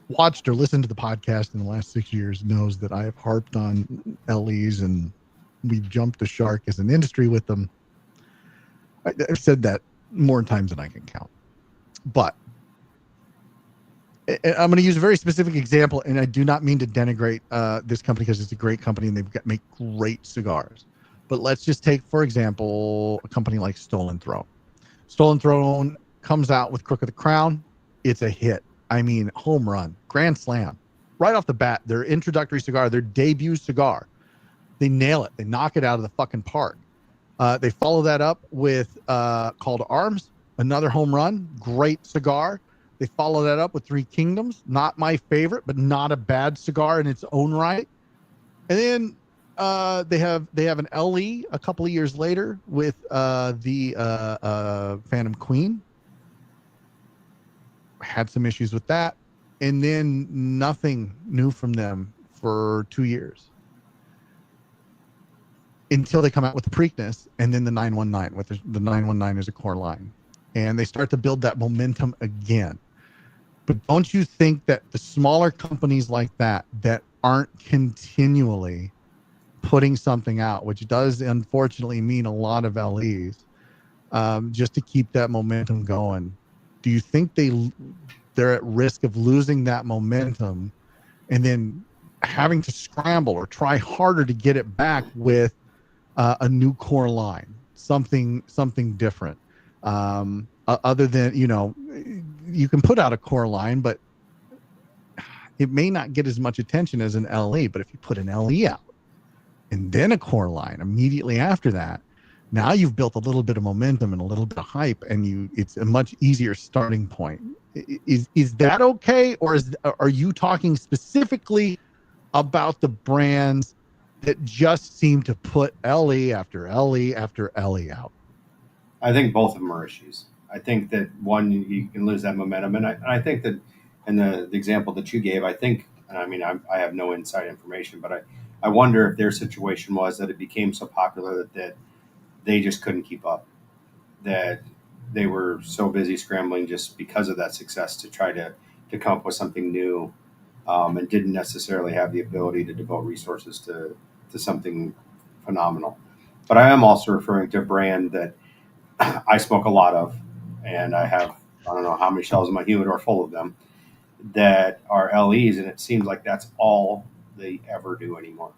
watched or listened to the podcast in the last 6 years knows that I have harped on LEs, and we've jumped the shark as an industry with them. I've said that more times than I can count. But I'm going to use a very specific example, and I do not mean to denigrate this company because it's a great company and make great cigars. But let's just take, for example, a company like Stolen Throne. Stolen Throne comes out with Crook of the Crown. It's a hit. I mean, home run, grand slam. Right off the bat, their introductory cigar, their debut cigar, they nail it. They knock it out of the fucking park. They follow that up with Call to Arms, another home run, great cigar. They follow that up with Three Kingdoms, not my favorite, but not a bad cigar in its own right. And then they have an LE a couple of years later with the Phantom Queen. Had some issues with that, and then nothing new from them for 2 years until they come out with the Preakness, and then the 919 with the 919 is a core line, and they start to build that momentum again. But don't you think that the smaller companies like that aren't continually putting something out, which does unfortunately mean a lot of LEs, just to keep that momentum going, do you think they're at risk of losing that momentum and then having to scramble or try harder to get it back with a new core line, something different, other than, you can put out a core line, but it may not get as much attention as an LE. But if you put an LE out and then a core line immediately after that, now you've built a little bit of momentum and a little bit of hype, and it's a much easier starting point. Is that okay, or are you talking specifically about the brands that just seem to put LE after LE after LE out? I think both of them are issues. I think that one, you can lose that momentum, and I think that in the example that you gave, I think, and I mean, I have no inside information, but I wonder if their situation was that it became so popular that they just couldn't keep up, that they were so busy scrambling just because of that success to try to come up with something new, and didn't necessarily have the ability to devote resources to something phenomenal. But I am also referring to a brand that I smoke a lot of, and I have, I don't know how many shelves in my humidor full of them that are LEs, and it seems like that's all they ever do anymore.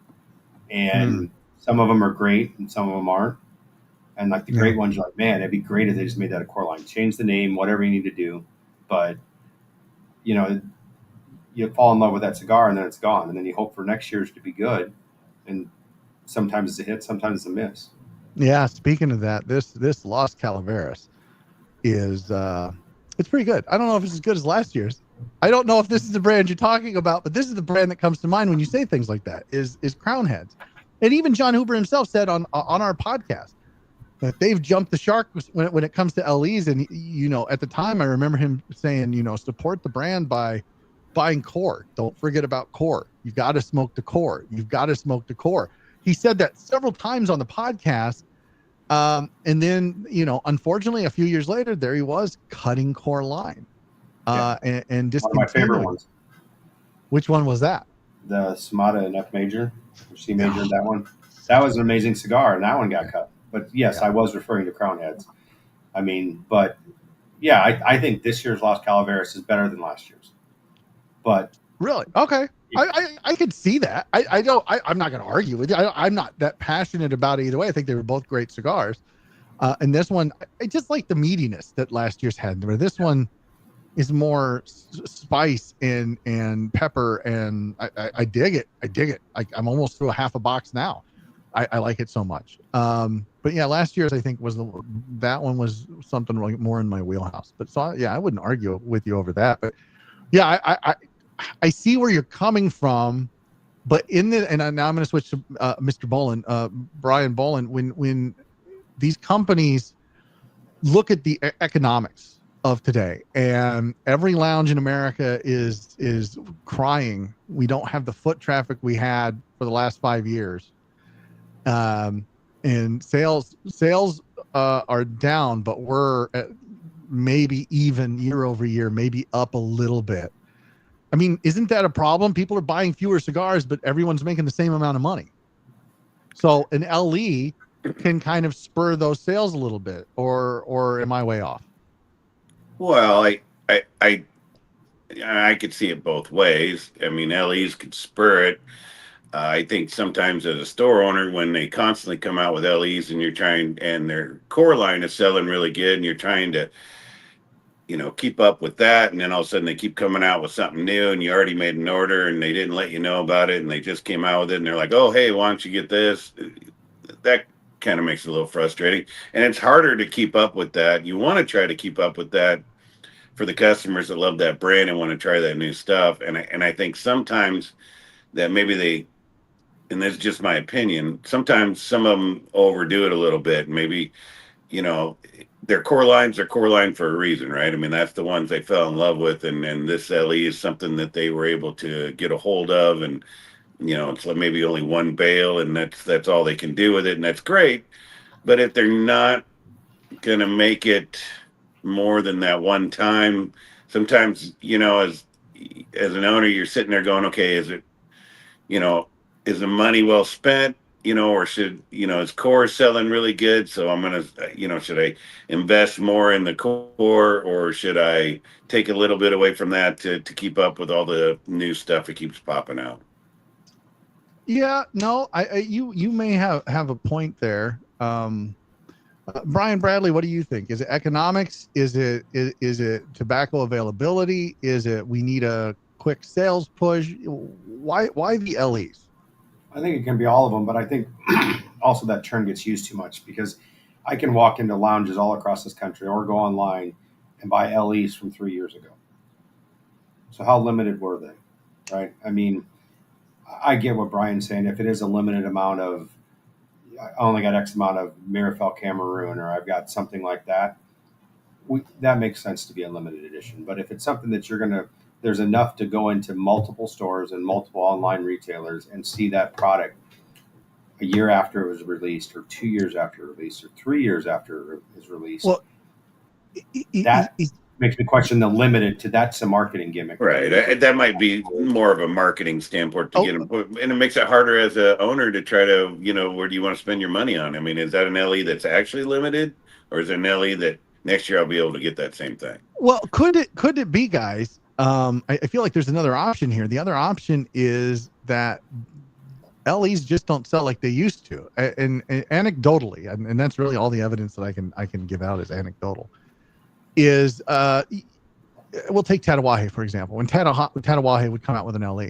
And some of them are great, and some of them aren't. And like the great ones, you're like, man, it'd be great if they just made that a core line, change the name, whatever you need to do. But you fall in love with that cigar, and then it's gone, and then you hope for next year's to be good. And sometimes it's a hit, sometimes it's a miss. Yeah. Speaking of that, this Los Calaveras is it's pretty good. I don't know if it's as good as last year's. I don't know if this is the brand you're talking about, but this is the brand that comes to mind when you say things like that is Crown Heads. And even John Huber himself said on our podcast that they've jumped the shark when it comes to LEs. And at the time I remember him saying, support the brand by buying core. Don't forget about core. You've got to smoke the core. You've got to smoke the core. He said that several times on the podcast. And then, unfortunately, a few years later, there he was cutting core line, and discontinuing. One of my favorite ones. Which one was that? The Somata in F major, or C major, that one. That was an amazing cigar, and that one got cut. But yes, I was referring to Crown Heads. I mean, but yeah, I think this year's Los Calaveras is better than last year's. But really, okay, I could see that. I'm not going to argue with you. I'm not that passionate about it either way. I think they were both great cigars. And this one, I just like the meatiness that last year's had. Where this one is more spice and pepper, and I dig it. I dig it. I'm almost through a half a box now. I like it so much. But yeah, last year's I think that one was something like more in my wheelhouse. But so yeah, I wouldn't argue with you over that. But yeah, I see where you're coming from, but now I'm going to switch to Mr. Bolin, Brian Bolin. When these companies look at the economics of today, and every lounge in America is crying, we don't have the foot traffic we had for the last 5 years, and sales are down, but we're at maybe even year over year, maybe up a little bit. I mean, isn't that a problem? People are buying fewer cigars, but everyone's making the same amount of money. So an LE can kind of spur those sales a little bit, or am I way off? Well, I I could see it both ways. I mean, LEs could spur it. I think sometimes as a store owner, when they constantly come out with LEs and you're trying, and their core line is selling really good, and you're trying to, keep up with that, and then all of a sudden they keep coming out with something new, and you already made an order, and they didn't let you know about it, and they just came out with it, and they're like, "Oh, hey, why don't you get this?" That kind of makes it a little frustrating, and it's harder to keep up with that. You want to try to keep up with that for the customers that love that brand and want to try that new stuff, and I think sometimes that maybe they, and this is just my opinion, sometimes some of them overdo it a little bit. Maybe, you know, their core lines are core line for a reason, right? I mean, that's the ones they fell in love with. And this LE is something that they were able to get a hold of. And, it's like maybe only one bale and that's all they can do with it. And that's great. But if they're not going to make it more than that one time, sometimes, as an owner, you're sitting there going, okay, you know, is the money well spent? Or should, is core selling really good? So I'm going to, should I invest more in the core, or should I take a little bit away from that to keep up with all the new stuff that keeps popping out? Yeah, no, you may have a point there. Brian Bradley, what do you think? Is it economics? Is it tobacco availability? Is it we need a quick sales push? Why the LEs? I think it can be all of them, but I think also that term gets used too much because I can walk into lounges all across this country or go online and buy LEs from 3 years ago. So how limited were they, right? I mean, I get what Brian's saying. If it is a limited amount of, I only got X amount of Mirafel Cameroon, or I've got something like that, that makes sense to be a limited edition. But if it's something that there's enough to go into multiple stores and multiple online retailers and see that product a year after it was released, or 2 years after it released, or 3 years after it was released, Well, that makes me question the limited to that's a marketing gimmick. Right. That might be more of a marketing standpoint to get them, and it makes it harder as a owner to try to, where do you want to spend your money on? I mean, is that an LE that's actually limited, or is it an LE that next year I'll be able to get that same thing? Well, could it be, guys? I feel like there's another option here. The other option is that LEs just don't sell like they used to, and anecdotally, and that's really all the evidence that I can give out is anecdotal. Is we'll take Tatawahe for example. When Tatawahe would come out with an LE,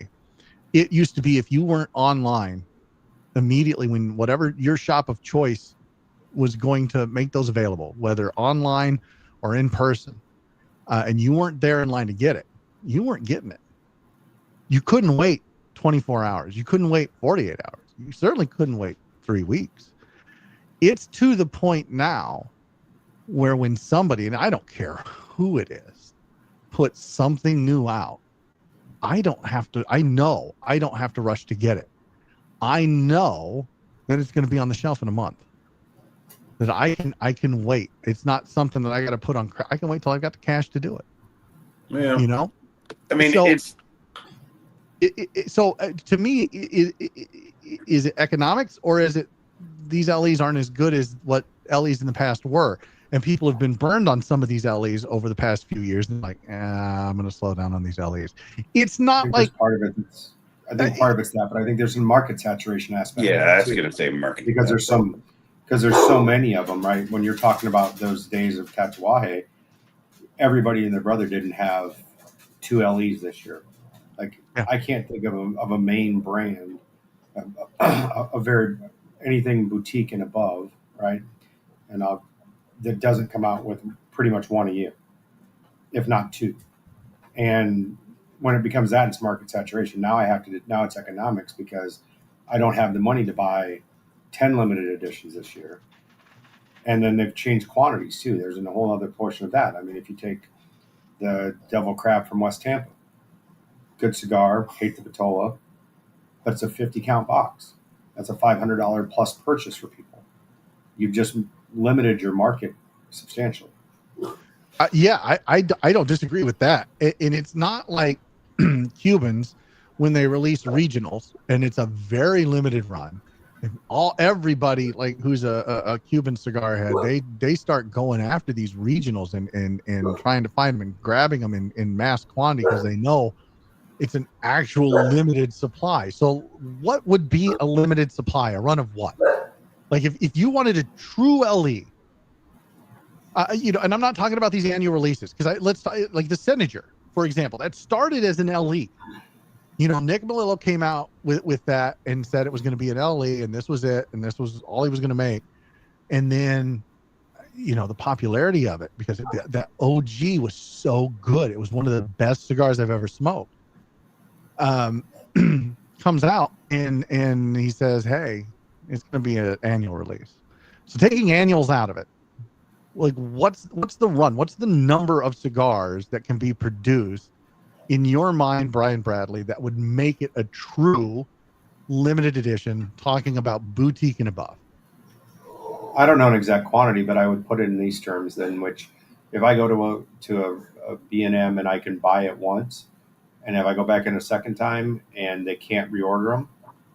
it used to be if you weren't online immediately when whatever your shop of choice was going to make those available, whether online or in person, and you weren't there in line to get it, you weren't getting it. You couldn't wait 24 hours. You couldn't wait 48 hours. You certainly couldn't wait 3 weeks. It's to the point now where when somebody, and I don't care who it is, puts something new out, I know I don't have to rush to get it. I know that it's going to be on the shelf in a month. That I can wait. It's not something that I got to put on. I can wait till I've got the cash to do it. Yeah. I mean, so, it's so to me, is it economics, or is it these LEs aren't as good as what LEs in the past were? And people have been burned on some of these LEs over the past few years. And like, I'm going to slow down on these LEs. It's not like part of it. I think part of it's that, but I think there's some market saturation aspect. Yeah, I was going to say market because there's so many of them, right? When you're talking about those days of Tatawahe, everybody and their brother didn't have 2 LEs this year. Like I can't think of a main brand, a very anything boutique and above, right? And that doesn't come out with pretty much 1 a year, if not 2. And when it becomes that, it's market saturation. Now now it's economics because I don't have the money to buy 10 limited editions this year. And then they've changed quantities too. There's a whole other portion of that. I mean, if you take the Devil Crab from West Tampa, good cigar, hate the Patola, but it's a 50 count box. That's a $500 plus purchase for people. You've just limited your market substantially. Yeah, I don't disagree with that. And it's not like Cubans when they release regionals and it's a very limited run Everybody like who's a Cuban cigar head, they start going after these regionals and trying to find them and grabbing them in mass quantity because they know it's an actual limited supply. So what would be a limited supply? A run of what? Like if you wanted a true LE, and I'm not talking about these annual releases because like the Senager, for example, that started as an LE. Nick Melillo came out with that and said it was going to be an LE and this was it. And this was all he was going to make. And then, the popularity of it because that OG was so good. It was one of the best cigars I've ever smoked. Comes out and he says, hey, it's going to be an annual release. So taking annuals out of it, like what's the run? What's the number of cigars that can be produced in your mind, Brian Bradley, that would make it a true limited edition, talking about boutique and above? I don't know an exact quantity, but I would put it in these terms. Then, which if I go to a B&M and I can buy it once, and if I go back in a second time and they can't reorder them,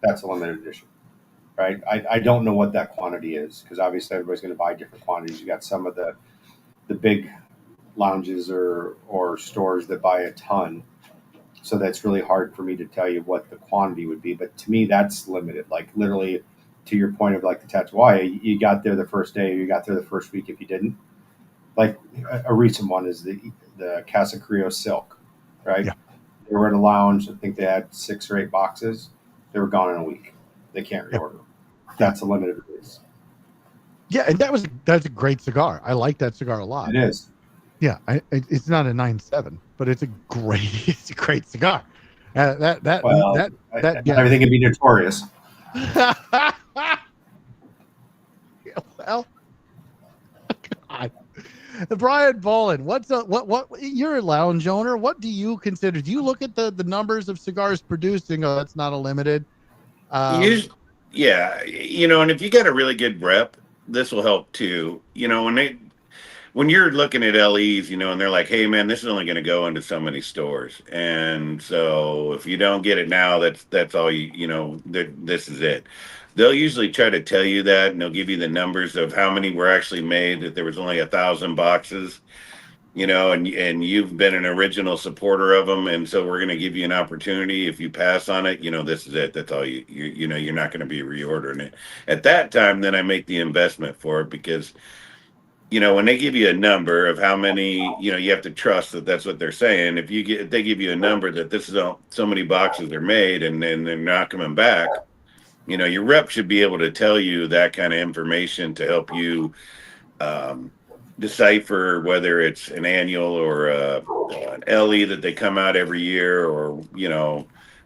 that's a limited edition, right? I don't know what that quantity is because obviously everybody's going to buy different quantities. You got some of the big lounges or stores that buy a ton. So that's really hard for me to tell you what the quantity would be. But to me, that's limited. Like literally, to your point of like the Tatuaya, you got there the first day, or you got there the first week. If you didn't, like a recent one is the Casa Carrillo Silk, right? Yeah. They were in a lounge. I think they had 6 or 8 boxes. They were gone in a week. They can't reorder them. That's a limited release. Yeah, and that's a great cigar. I like that cigar a lot. It is. Yeah, it's not a 9.7, but it's a great cigar. Everything can be notorious. Well, God. Brian Bolin, what you're a lounge owner. What do you consider? Do you look at the numbers of cigars produced and go, that's not a limited? Yeah, and if you got a really good rep, this will help too. When you're looking at LEs, and they're like, hey man, this is only going to go into so many stores. And so if you don't get it now, that's all this is it. They'll usually try to tell you that, and they'll give you the numbers of how many were actually made, that there was only 1,000 boxes, and you've been an original supporter of them. And so we're going to give you an opportunity. If you pass on it, this is it. That's all you're not going to be reordering it. At that time, then I make the investment for it because when they give you a number of how many, you have to trust that that's what they're saying. If they give you a number that this is so many boxes are made and then they're not coming back, your rep should be able to tell you that kind of information to help you decipher whether it's an annual or an LE that they come out every year, or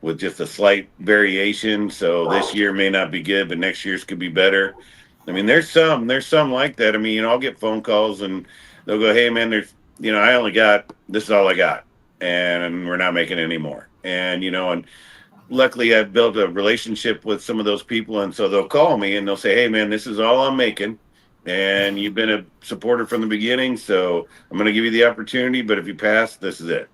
with just a slight variation. So this year may not be good, but next year's could be better. I mean, there's some like that. I mean, I'll get phone calls and they'll go, hey man, I only got, this is all I got, and we're not making any more. And, and luckily I've built a relationship with some of those people. And so they'll call me and they'll say, hey man, this is all I'm making. And you've been a supporter from the beginning. So I'm going to give you the opportunity, but if you pass, this is it.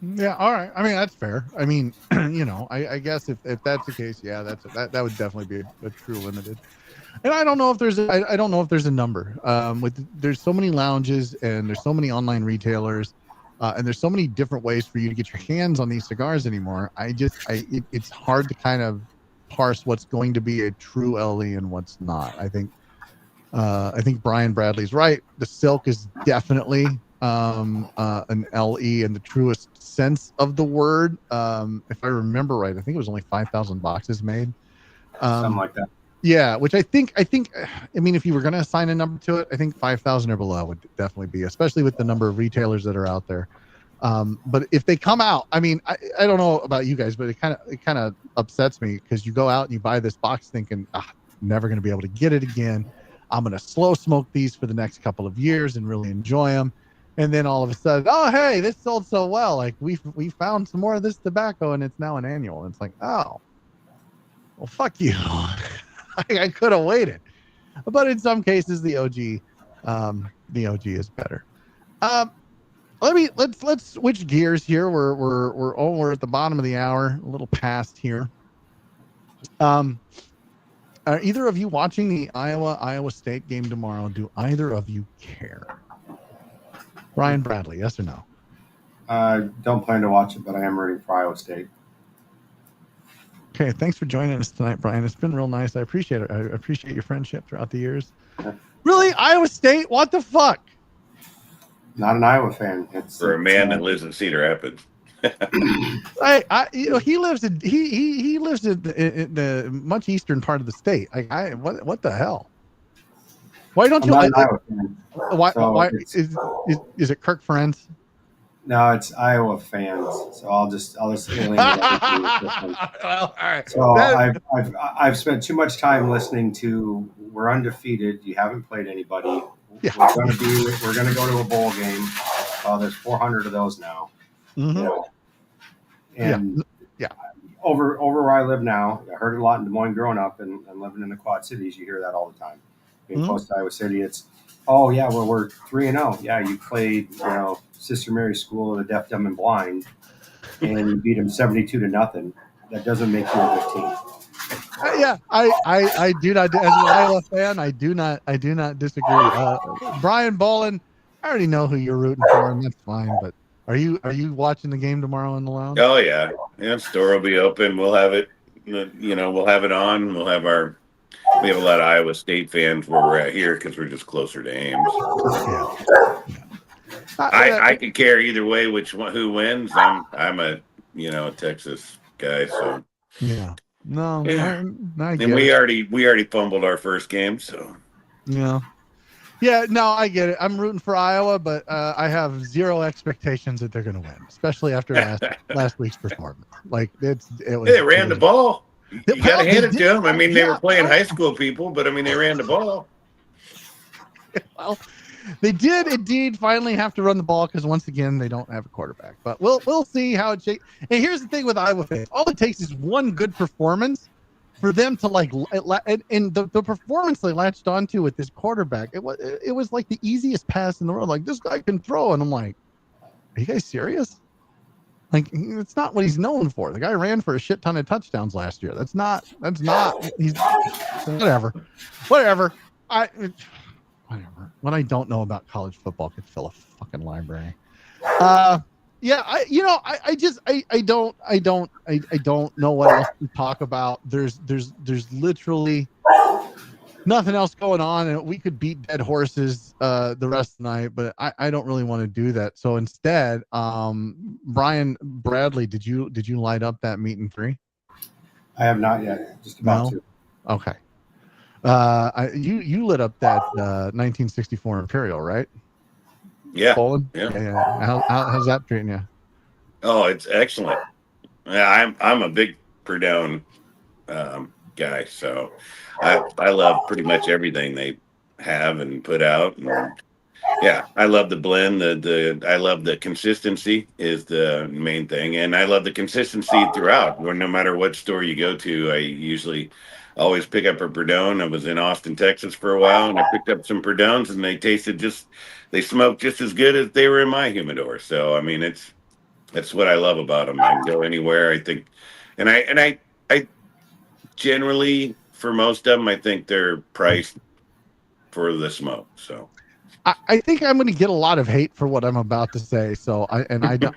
Yeah, all right. I mean, that's fair. I mean, I guess if that's the case, yeah, that would definitely be a true limited. And I don't know if there's I don't know if there's a number. There's so many lounges and there's so many online retailers, and there's so many different ways for you to get your hands on these cigars anymore. It's hard to kind of parse what's going to be a true LE and what's not. I think Brian Bradley's right. The Silk is definitely an LE in the truest sense of the word. If I remember right, I think it was only 5,000 boxes made. Something like that. Yeah, which I think, I mean, if you were going to assign a number to it, I think 5,000 or below would definitely be, especially with the number of retailers that are out there. But if they come out, I mean, I don't know about you guys, but it kind of upsets me because you go out and you buy this box thinking, never going to be able to get it again. I'm going to slow smoke these for the next couple of years and really enjoy them. And then all of a sudden, oh, hey, this sold so well. Like we found some more of this tobacco and it's now an annual. And it's like, oh, well, fuck you. I could have waited. But in some cases, the OG is better. Let's switch gears here. We're at the bottom of the hour, a little past here. Are either of you watching the Iowa State game tomorrow? Do either of you care? Brian Bradley, yes or no? Don't plan to watch it, but I am rooting for Iowa State. Okay, thanks for joining us tonight, Brian. It's been real nice. I appreciate it. I appreciate your friendship throughout the years. Really, Iowa State? What the fuck? Not an Iowa fan. It's For a man that lives in Cedar Rapids. He lives in he lives in the much eastern part of the state. What the hell? Why don't I'm you? not an Iowa fan. Why? So Why is it Kirk Friends? No, it's Iowa fans. So I'll just alienate everything with this one. Well, all right. So I've spent too much time listening to we're undefeated. You haven't played anybody. Yeah. We're gonna go to a bowl game. There's 400 of those now. Mm-hmm. You know? And yeah. Over where I live now, I heard it a lot in Des Moines growing up and living in the Quad Cities. You hear that all the time. Being close to Iowa City, it's we're 3-0. Yeah, you played Sister Mary's School of the Deaf, Dumb, and Blind, and you beat them 72-0. That doesn't make you a good team. Yeah, I do not. As an Iowa fan, I do not disagree. Brian Bolin, I already know who you're rooting for, and that's fine. But are you watching the game tomorrow in the lounge? Oh yeah, store will be open. We'll have it. We'll have it on. We have a lot of Iowa State fans where we're at here because we're just closer to Ames. Yeah. I could care either way who wins. I'm a Texas guy, so yeah. No, yeah. I and we already fumbled our first game, so yeah. No, I get it. I'm rooting for Iowa, but I have zero expectations that they're going to win, especially after last week's performance. Like they ran the ball. You got to hand it to them. I mean, they were playing high school people, but I mean, they ran the ball. Well, they did indeed finally have to run the ball because once again they don't have a quarterback. But we'll see how it shakes. And here's the thing with Iowa fans: all it takes is one good performance for them to and the performance they latched onto with this quarterback. It was like the easiest pass in the world. Like, this guy can throw, and I'm like, are you guys serious? Like, it's not what he's known for. The guy ran for a shit ton of touchdowns last year. That's not. He's whatever. Whatever. What I don't know about college football could fill a fucking library. Yeah, I don't know what else to talk about. There's literally nothing else going on, and we could beat dead horses the rest of the night, but I don't really want to do that. So instead, Brian Bradley, did you light up that meet and 3? I have not yet. Just about to. Okay. You lit up that 1964 Imperial, right? Yeah. Poland? Yeah. How's that treating you? Oh, it's excellent. Yeah, I'm a big Perdone guy, so I love pretty much everything they have and put out. And yeah, I love the blend. I love the consistency is the main thing, and I love the consistency throughout. No matter what store you go to, I usually always pick up a Perdone. I was in Austin, Texas for a while, and I picked up some Perdones, and they smoked just as good as they were in my humidor. So I mean, that's what I love about them. I can go anywhere. I think, and I generally, for most of them, I think they're priced for the smoke. So I think I'm going to get a lot of hate for what I'm about to say. So I don't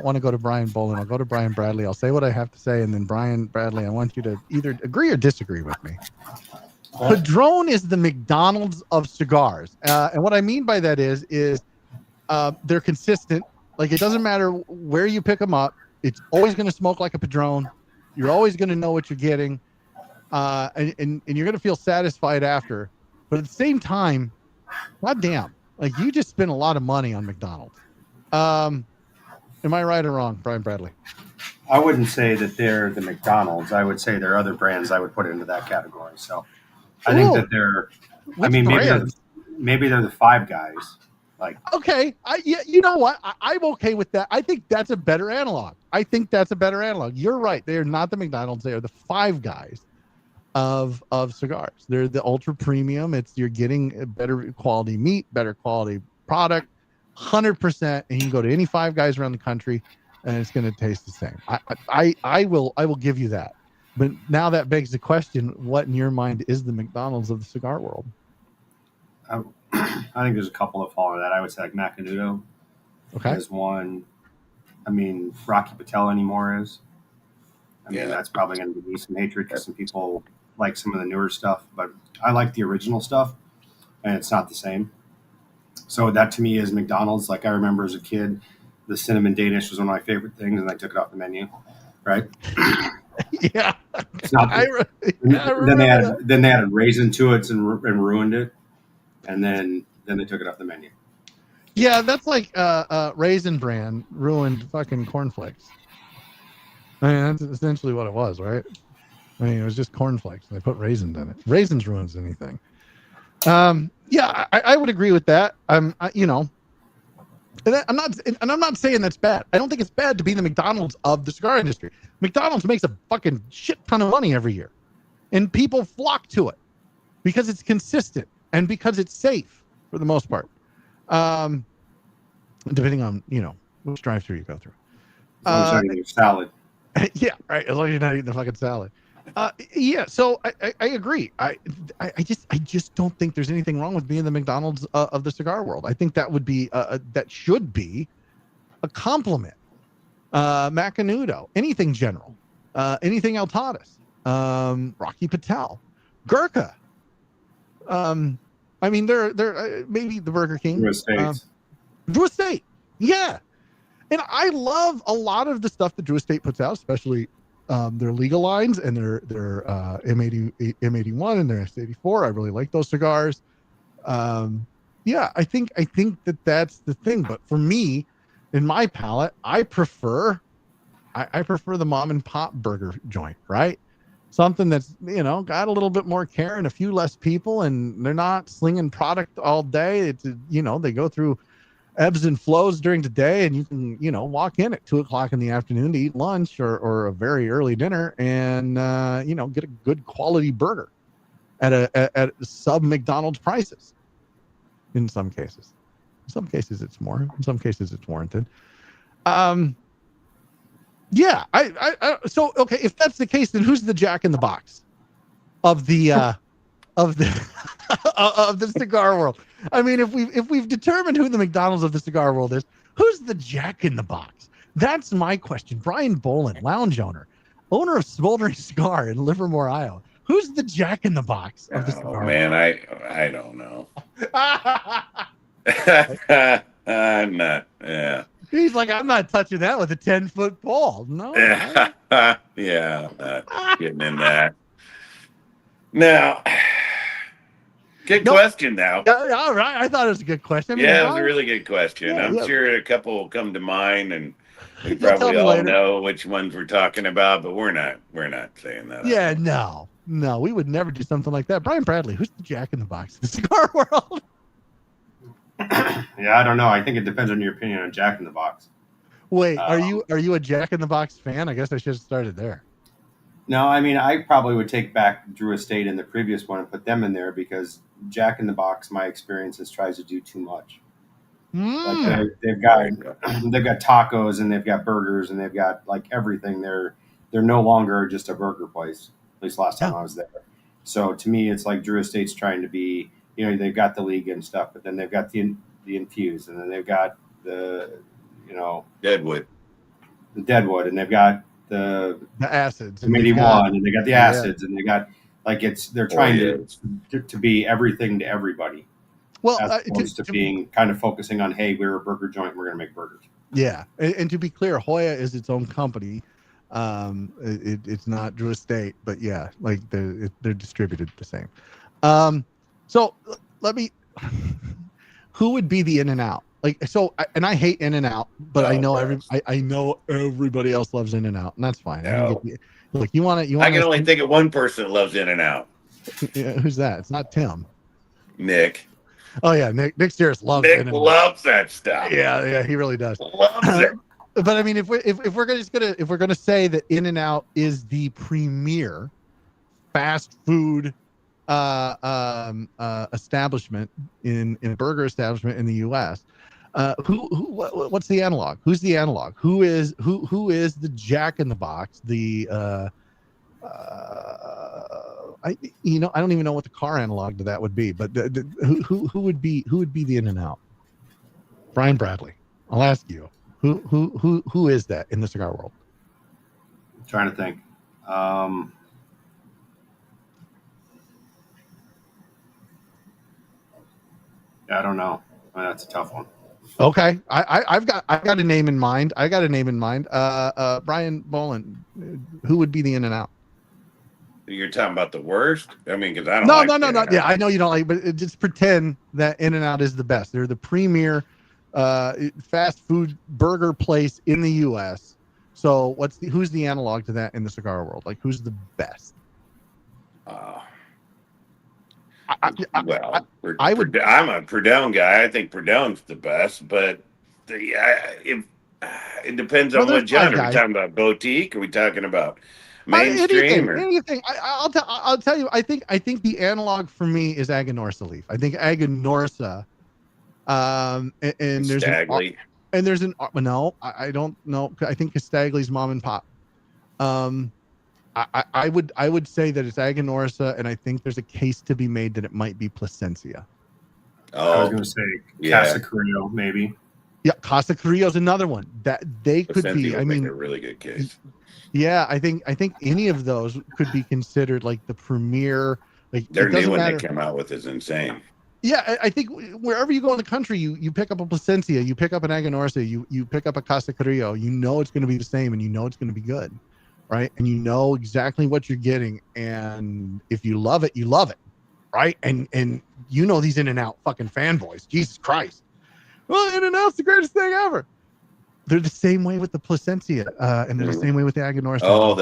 want to go to Brian Bolin. I'll go to Brian Bradley. I'll say what I have to say, and then Brian Bradley, I want you to either agree or disagree with me. Padron is the McDonald's of cigars, and what I mean by that is they're consistent. Like, it doesn't matter where you pick them up, it's always going to smoke like a Padron. You're always going to know what you're getting, and you're going to feel satisfied after. But at the same time, goddamn, like, you just spent a lot of money on McDonald's. Am I right or wrong, Brian Bradley? I wouldn't say that they're the McDonald's. I would say there are other brands I would put into that category. So I think that they're. Maybe they're the Five Guys. Like, okay, you know what? I'm okay with that. I think that's a better analog. You're right. They are not the McDonald's. They are the Five Guys of cigars. They're the ultra premium. You're getting a better quality meat, better quality product, 100%. And you can go to any Five Guys around the country. and it's going to taste the same. I will give you that. But now that begs the question: what in your mind is the McDonald's of the cigar world? I, I think there's a couple that fall into that. I would say like Macanudo Okay. is one. I mean, Rocky Patel anymore is. I mean, Yeah. that's probably going to be some hatred because some people like some of the newer stuff, but I like the original stuff, and it's not the same. So that to me is McDonald's. Like I remember as a kid, the cinnamon Danish was one of my favorite things, and I took it off the menu. Right? Yeah. It's not. I Then they remember that. added raisin to it and ruined it, and then they took it off the menu. Yeah, that's like Raisin Bran ruined fucking cornflakes. I mean, that's essentially what it was, right? I mean, it was just cornflakes. They put raisins in it. Raisins ruins anything. Yeah, I would agree with that. You know, I'm not saying that's bad. I don't think it's bad to be the McDonald's of the cigar industry. McDonald's makes a fucking shit ton of money every year, and people flock to it because it's consistent and because it's safe for the most part. Depending on which drive-through you go through. As long as you're eating your salad. Yeah, right. As long as you're not eating the fucking salad. Yeah, so I agree. I just don't think there's anything wrong with being the McDonald's of the cigar world. I think that would be that should be a compliment. Macanudo, anything General, anything Altadas, Rocky Patel, Gurkha. I mean, they're maybe the Burger King. Drew Estate, yeah. And I love a lot of the stuff that Drew Estate puts out, especially their legal lines and their M80, M81 and their S84. I really like those cigars. Yeah, I think that that's the thing. But for me, in my palate, I prefer the mom and pop burger joint, right? Something that's got a little bit more care and a few less people, and they're not slinging product all day. It's they go through ebbs and flows during the day, and you can walk in at 2:00 in the afternoon to eat lunch or a very early dinner and get a good quality burger at sub McDonald's prices. In some cases it's more, in some cases it's warranted. Yeah, so okay, if that's the case, then who's the Jack in the Box of the of the cigar world? I mean, if we've determined who the McDonald's of the cigar world is, who's the Jack in the Box? That's my question. Brian Boland, lounge owner of Smoldering Cigar in Livermore, Iowa. Who's the Jack in the Box of the cigar man, world? I don't know. I'm not. Yeah. He's like, I'm not touching that with a 10-foot pole. No. Yeah, I'm not getting in that. Now, good question. Now, all right. I thought it was a good question. I mean, it was a really good question. Yeah, I'm sure a couple will come to mind, and we You'll tell probably me all later. know which ones we're talking about. But we're not saying that. Yeah, no, we would never do something like that. Brian Bradley, who's the Jack in the Box of the cigar world? Yeah, I don't know. I think it depends on your opinion on Jack in the Box. Wait, are you a Jack in the Box fan? I guess I should have started there. No, I mean, I probably would take back Drew Estate and the previous one and put them in there because Jack in the Box, my experience, is tries to do too much. Like they've got tacos and they've got burgers and they've got like everything. They're no longer just a burger place. At least last time I was there. So to me, it's like Drew Estate's trying to be. They've got the league and stuff, but then they've got the infused, and then they've got the Deadwood, and they've got the acids, and maybe one, and they got the acids, and they got they're trying to be everything to everybody. Well, as opposed to being kind of focusing on, hey, we're a burger joint, we're going to make burgers. Yeah, and to be clear, Hoya is its own company. It's not Drew Estate, but yeah, like they're distributed the same. So let me. Who would be the In-N-Out? Like, so, and I hate In-N-Out, but I know everybody else loves In-N-Out, and that's fine. No. Look, you want to. I can only think of one person that loves In-N-Out. Yeah, who's that? It's not Tim. Nick. Oh yeah, Nick Steers loves Nick In-N-Out. loves that stuff. Yeah, he really does. Loves it. But I mean, if we're gonna say that In-N-Out is the premier fast food establishment in a burger establishment in the U.S., What's the analog? Who's the analog? Who is the Jack in the Box? I don't even know what the car analog to that would be, but who would be the In and Out? Brian Bradley. I'll ask you. Who is that in the cigar world? I'm trying to think. Yeah, I don't know. That's a tough one. Okay, I've got a name in mind. Brian Boland. Who would be the In and Out? You're talking about the worst? I mean, because I don't No, like no. Yeah, I know you don't like, but just pretend that In and Out is the best. They're the premier fast food burger place in the U.S. So who's the analog to that in the cigar world? Like, who's the best? I'm a Perdone guy. I think Perdone's the best, but it depends on what genre. Are we talking about boutique? Are we talking about mainstream? Anything. I'll tell you. I think the analog for me is Aganorsa Leaf. I think Aganorsa. And there's Stagley. No, I don't know. I think Castagli's mom and pop. I would say that it's Aganorsa, and I think there's a case to be made that it might be Plasencia. I was going to say Casa Carrillo, maybe. Yeah, Casa Carrillo's another one that they could be. I mean, a really good case. Yeah, I think any of those could be considered like the premier. Like, their new one they came out with is insane. Yeah, I think wherever you go in the country, you pick up a Plasencia, you pick up an Aganorsa, you pick up a Casa Carrillo, you know it's going to be the same, and you know it's going to be good, right? And you know exactly what you're getting, and if you love it, right? And you know these In and Out fucking fanboys, Jesus Christ! Well, In and Out's the greatest thing ever. They're the same way with the Plasencia, and they're the same way with the Aganorsa. Oh,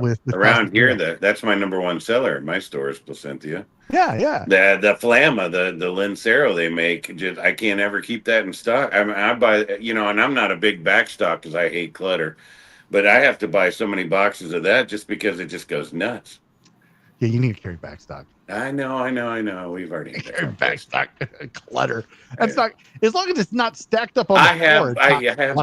with the around here, that's my number one seller at my store is Plasencia. Yeah. The Flamma, the Lancero they make, I can't ever keep that in stock. I mean, I buy, and I'm not a big back stock because I hate clutter, but I have to buy so many boxes of that just because it just goes nuts. Yeah, you need to carry back stock. I know. We've already carry back stock clutter. That's not, as long as it's not stacked up on. I have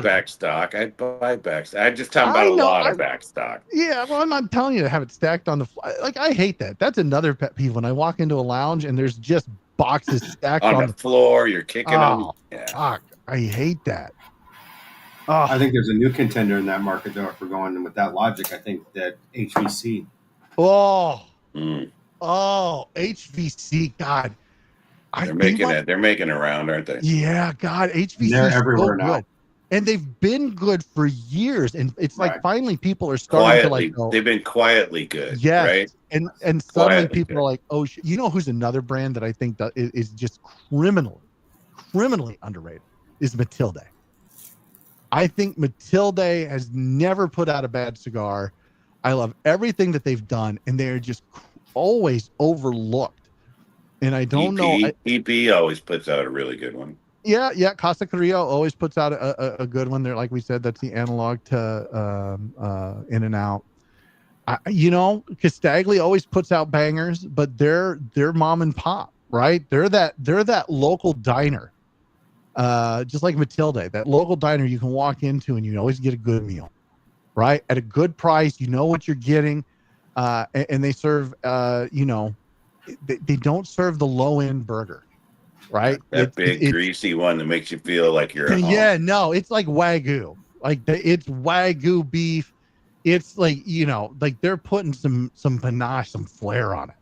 back stock. I buy back stock. I just talking about a lot of back stock. Yeah, well, I'm not telling you to have it stacked on the like. I hate that. That's another pet peeve when I walk into a lounge and there's just boxes stacked on the floor. You're kicking them. Yeah. Fuck, I hate that. I think there's a new contender in that market though. If we're going with that logic, I think that HVC. HVC, God. They're making around, aren't they? Yeah, God, HVC. They're everywhere now. Good. And they've been good for years. And it's like finally people are starting to like go. They've been quietly good. Yes. Right? And suddenly people are like, oh, you know who's another brand that I think that is just criminally underrated is Matilde. I think Matilde has never put out a bad cigar. I love everything that they've done, and they're just always overlooked. And I don't know. EP always puts out a really good one. Yeah. Casa Carrillo always puts out a good one. They're, like we said, that's the analog to In and Out. Castagli always puts out bangers, but they're mom and pop, right? They're that local diner. Just like Matilde, that local diner you can walk into and you always get a good meal, right? At a good price, you know what you're getting. And they serve, they don't serve the low end burger, right? That big greasy one that makes you feel like you're at home. Yeah, no, it's like Wagyu, it's Wagyu beef. It's like, like they're putting some panache, some flair on it,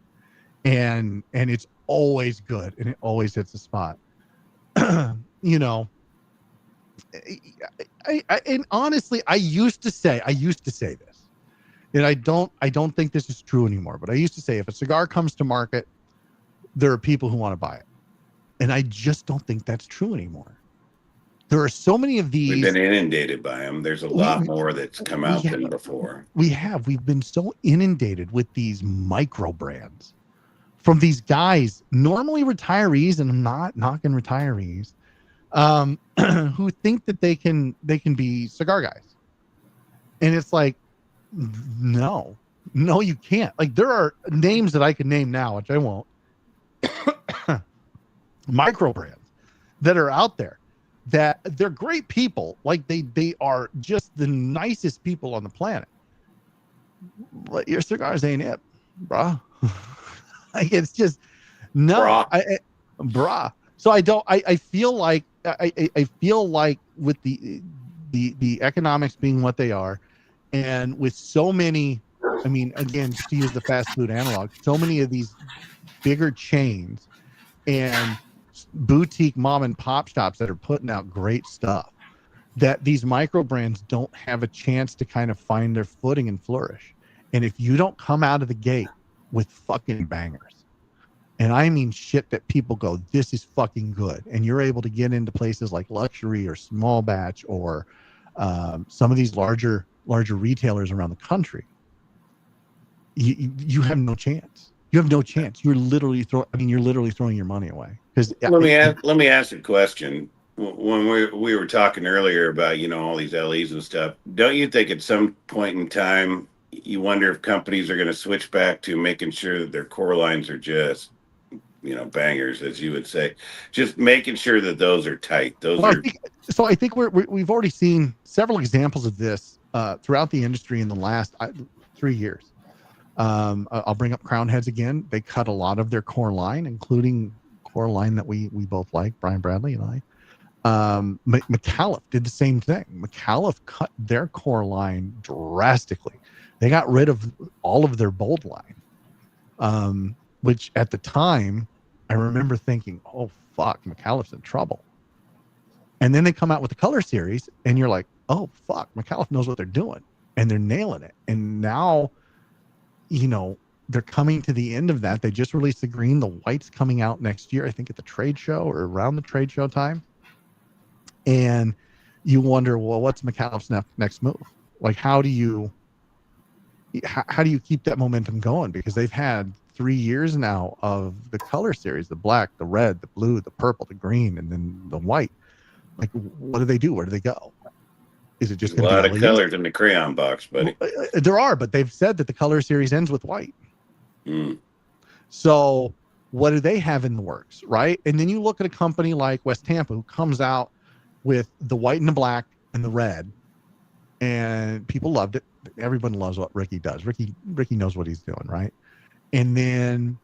and it's always good and it always hits the spot. And honestly, I used to say this. And I don't think this is true anymore, but I used to say if a cigar comes to market, there are people who want to buy it. And I just don't think that's true anymore. There are so many of these. We've been inundated by them. There's a lot more that's come out than before. We've been so inundated with these micro brands from these guys, normally retirees, and I'm not knocking retirees, who think that they can be cigar guys. And it's like, no, you can't. Like, there are names that I can name now, which I won't, micro brands that are out there that they're great people. Like they are just the nicest people on the planet. But your cigars ain't it, bruh. Like it's just no, Brah. bruh. So I feel like I feel like with the economics being what they are, and with so many, I mean, again, just to use the fast food analog, so many of these bigger chains and boutique mom and pop shops that are putting out great stuff, that these micro brands don't have a chance to kind of find their footing and flourish. And if you don't come out of the gate with fucking bangers, and I mean shit that people go, this is fucking good, and you're able to get into places like luxury or small batch or some of these larger retailers around the country, you have no chance. You have no chance. You're literally throwing your money away. Because Let me ask a question. When we were talking earlier about all these LEs and stuff, don't you think at some point in time you wonder if companies are going to switch back to making sure that their core lines are just bangers, as you would say, just making sure that those are tight. Those are I think we've already seen several examples of this throughout the industry in the last 3 years. I'll bring up Crown Heads again. They cut a lot of their core line, including core line that we both like, Brian Bradley and I. McAuliffe did the same thing. McAuliffe cut their core line drastically. They got rid of all of their bold line, which at the time I remember thinking, oh fuck, McAuliffe's in trouble. And then they come out with the color series and you're like, oh fuck, McAuliffe knows what they're doing and they're nailing it. And now, they're coming to the end of that. They just released the green. The white's coming out next year, I think at the trade show or around the trade show time. And you wonder, well, what's McAuliffe's next move? Like, how do you keep that momentum going? Because they've had 3 years now of the color series, the black, the red, the blue, the purple, the green, and then the white. Like, what do they do? Where do they go? Is it just going to be a lot of colors in the crayon box, buddy? There are, but they've said that the color series ends with white. So what do they have in the works, right? And then you look at a company like West Tampa, who comes out with the white and the black and the red, and people loved it. Everyone loves what Ricky does. Ricky knows what he's doing, right? And then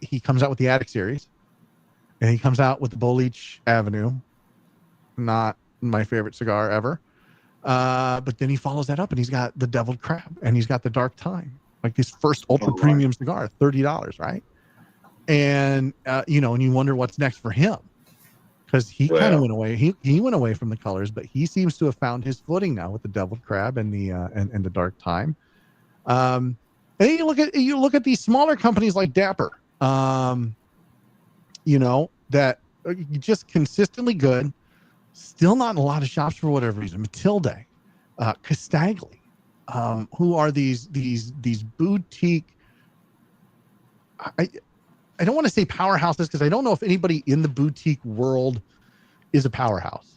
he comes out with the Attic series, and he comes out with the Boliche Avenue. Not my favorite cigar ever. But then he follows that up and he's got the Deviled Crab and he's got the Dark Time, like his first ultra premium cigar, $30, right? And and you wonder what's next for him, because he kind of went away. He went away from the colors, but he seems to have found his footing now with the Deviled Crab and the and the Dark Time. And then you look at these smaller companies like Dapper, that are just consistently good. Still not in a lot of shops for whatever reason. Matilde, Castagli, who are these boutique. I don't want to say powerhouses because I don't know if anybody in the boutique world is a powerhouse,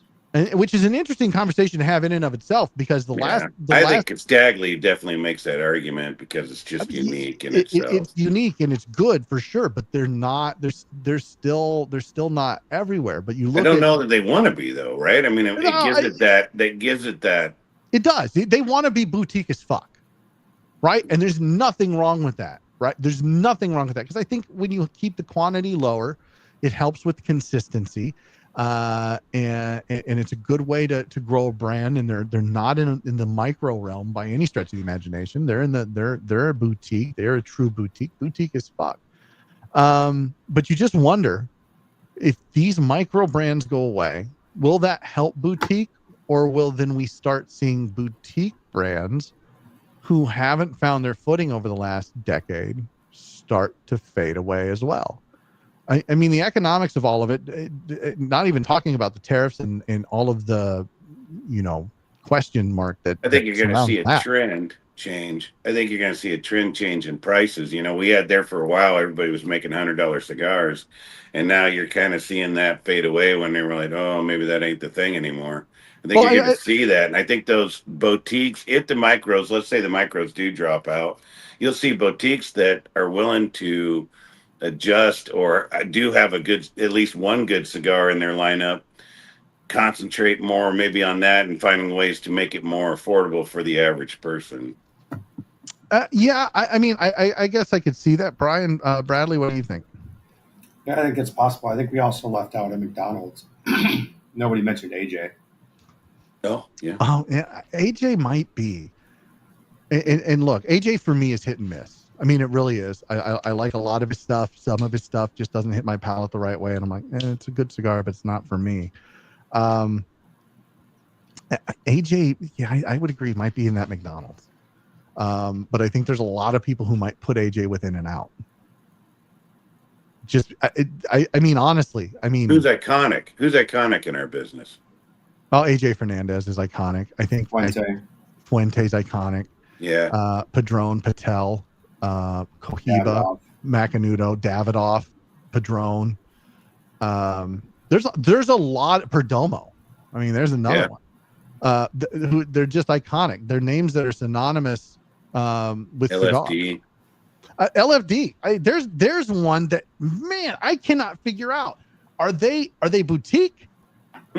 which is an interesting conversation to have in and of itself. Because I think Castagli definitely makes that argument because it's just unique in itself. It's unique and it's good for sure, but they're not. They're still not everywhere. But you look. I don't know that they want to be though, right? I mean, it gives it that. It does. They want to be boutique as fuck, right? And there's nothing wrong with that, right? There's nothing wrong with that, because I think when you keep the quantity lower, it helps with consistency. And it's a good way to grow a brand, and they're not in the micro realm by any stretch of the imagination. They're they're a boutique. They're a true boutique as fuck. But you just wonder if these micro brands go away, will that help boutique, or will then we start seeing boutique brands who haven't found their footing over the last decade start to fade away as well? I mean, the economics of all of it, not even talking about the tariffs and all of the, question mark that I think you're going to see a trend change. I think you're going to see a trend change in prices. We had there for a while, everybody was making $100 cigars, and now you're kind of seeing that fade away when they were like, oh, maybe that ain't the thing anymore. I think you're going to see that. And I think those boutiques, if the micros, let's say the micros do drop out, you'll see boutiques that are willing to adjust or do have at least one good cigar in their lineup concentrate more maybe on that and finding ways to make it more affordable for the average person. Yeah, I mean, I guess I could see that. Brian Bradley, what do you think? Yeah, I think it's possible. I think we also left out at McDonald's. Nobody mentioned AJ. Oh, yeah. Oh, yeah, AJ might be. And look, AJ for me is hit and miss. I mean, it really is. I like a lot of his stuff. Some of his stuff just doesn't hit my palate the right way, and I'm like, it's a good cigar, but it's not for me. Um, AJ, yeah, I would agree, might be in that McDonald's. But I think there's a lot of people who might put AJ with In and Out. Just, I mean, honestly, I mean, Who's iconic? Who's iconic in our business? well, AJ Fernandez is iconic. I think Fuente's iconic. Yeah. Padron, Patel, Cohiba, Davidoff. Macanudo, Davidoff, Padron. There's a lot. Perdomo. I mean, there's another one. They're just iconic. They're names that are synonymous with LFD. LFD. There's one that, man, I cannot figure out. Are they boutique,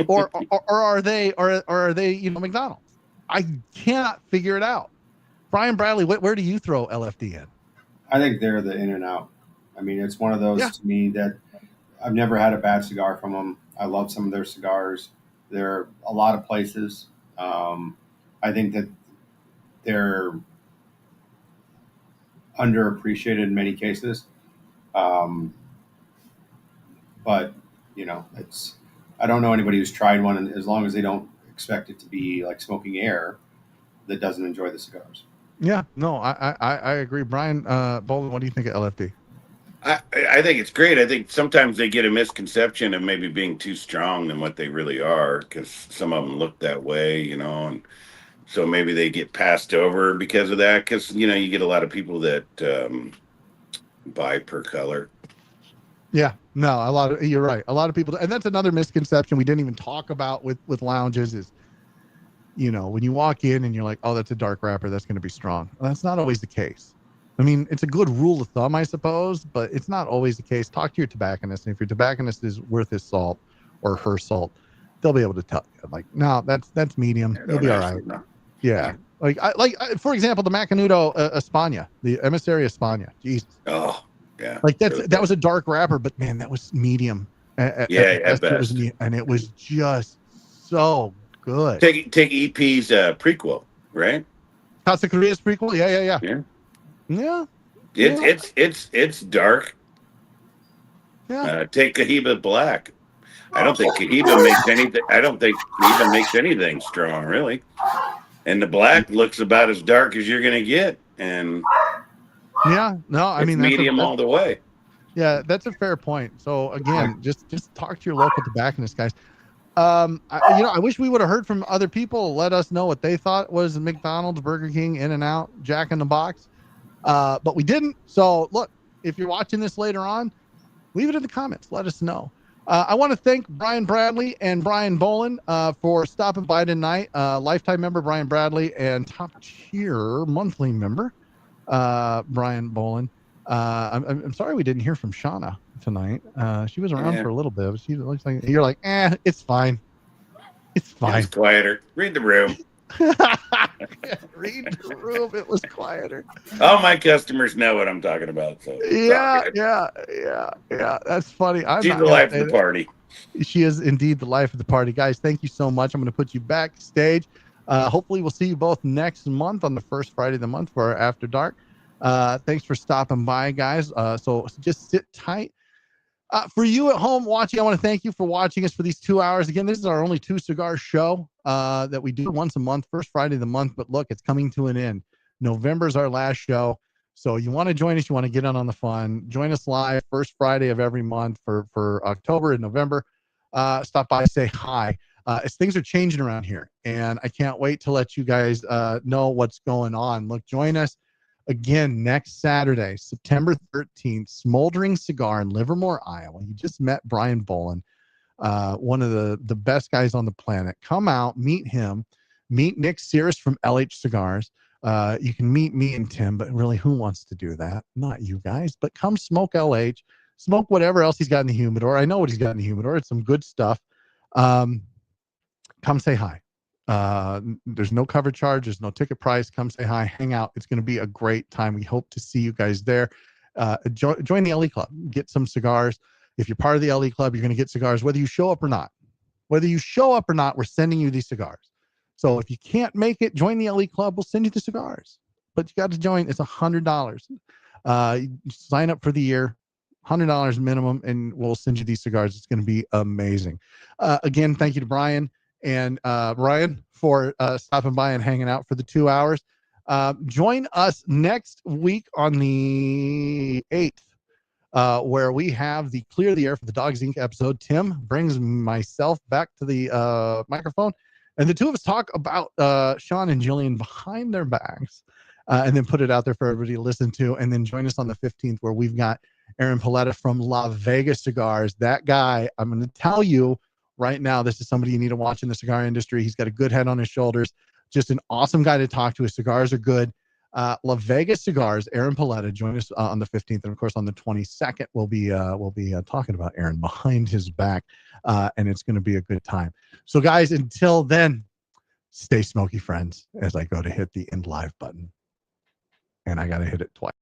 or are they McDonald's? I cannot figure it out. Brian Bradley, where do you throw LFD in? I think they're the In and Out. I mean, it's one of those to me that I've never had a bad cigar from them. I love some of their cigars. They're a lot of places. I think that they're underappreciated in many cases. But I don't know anybody who's tried one, and as long as they don't expect it to be like smoking air, that doesn't enjoy the cigars. Yeah, no, I agree. Brian Boland, what do you think of LFD? I think it's great. I think sometimes they get a misconception of maybe being too strong than what they really are, because some of them look that way, and so maybe they get passed over because of that, because you get a lot of people that buy per color. Yeah, no, you're right. A lot of people, and that's another misconception we didn't even talk about with lounges is, when you walk in and you're like, oh, that's a dark wrapper, that's going to be strong. Well, that's not always the case. I mean, it's a good rule of thumb, I suppose, but it's not always the case. Talk to your tobacconist, and if your tobacconist is worth his salt or her salt, they'll be able to tell you. Like, no, that's medium. You'll be all right. Yeah. For example, the Macanudo España, the Emissary España. Jesus. Oh, yeah. Like that was a dark wrapper, but man, that was medium. At best. And it was just so good. Take EP's prequel, right? Casa Korea's prequel. Yeah. It's dark. Yeah. Take Cohiba Black. I don't think Cohiba makes anything. I don't think Cohiba makes anything strong, really. And the black looks about as dark as you're going to get. And yeah, no, I mean, medium all the way. Yeah, that's a fair point. So again, just talk to your local tobacconist, guys. I wish we would have heard from other people. Let us know what they thought was McDonald's, Burger King, In-N-Out, Jack in the Box. But we didn't. So look, if you're watching this later on, leave it in the comments. Let us know. I want to thank Brian Bradley and Brian Boland for stopping by tonight. Lifetime member Brian Bradley and top tier monthly member Brian Boland. I'm sorry we didn't hear from Shauna tonight. She was around for a little bit, but she looks like you're like, it's fine. It's fine. It's quieter. Read the room. Read the room. It was quieter. All my customers know what I'm talking about. So yeah. That's funny. She's the life of the party. She is indeed the life of the party, guys. Thank you so much. I'm going to put you backstage. Hopefully, we'll see you both next month on the first Friday of the month for our After Dark. Thanks for stopping by, guys. So just sit tight. For you at home watching, I want to thank you for watching us for these 2 hours. Again, this is our only 2 cigar show that we do once a month, first Friday of the month. But look, it's coming to an end. November is our last show. So you want to join us, you want to get in on the fun, join us live first Friday of every month for October and November. Stop by, say hi. As things are changing around here, and I can't wait to let you guys know what's going on. Look, join us again next Saturday, September 13th, Smoldering Cigar in Livermore, Iowa. You just met Brian Boland, one of the best guys on the planet. Come out, meet him, meet Nick Sears from LH Cigars. You can meet me and Tim, but really, who wants to do that? Not you guys, but come smoke LH, smoke whatever else he's got in the humidor. I know what he's got in the humidor. It's some good stuff. come say hi. There's no cover charge. There's no ticket price. Come say hi, hang out. It's going to be a great time. We hope to see you guys there. Join the LE Club. Get some cigars. If you're part of the LE Club, you're going to get cigars, whether you show up or not. Whether you show up or not, we're sending you these cigars. So if you can't make it, join the LE Club. We'll send you the cigars. But you got to join. It's $100. Sign up for the year. $100 minimum, and we'll send you these cigars. It's going to be amazing. Again, thank you to Brian and Ryan for stopping by and hanging out for the 2 hours. Join us next week on the 8th, where we have the Clear the Air for the Dogs Inc. episode. Tim brings myself back to the microphone, and the two of us talk about Sean and Jillian behind their backs, and then put it out there for everybody to listen to. And then join us on the 15th, where we've got Aaron Paletta from La Vega Cigars. That guy, I'm going to tell you right now, this is somebody you need to watch in the cigar industry. He's got a good head on his shoulders. Just an awesome guy to talk to. His cigars are good. La Vega Cigars, Aaron Paletta. Join us on the 15th. And of course, on the 22nd, we'll be talking about Aaron behind his back. And it's going to be a good time. So guys, until then, stay smoky, friends, as I go to hit the end live button. And I got to hit it twice.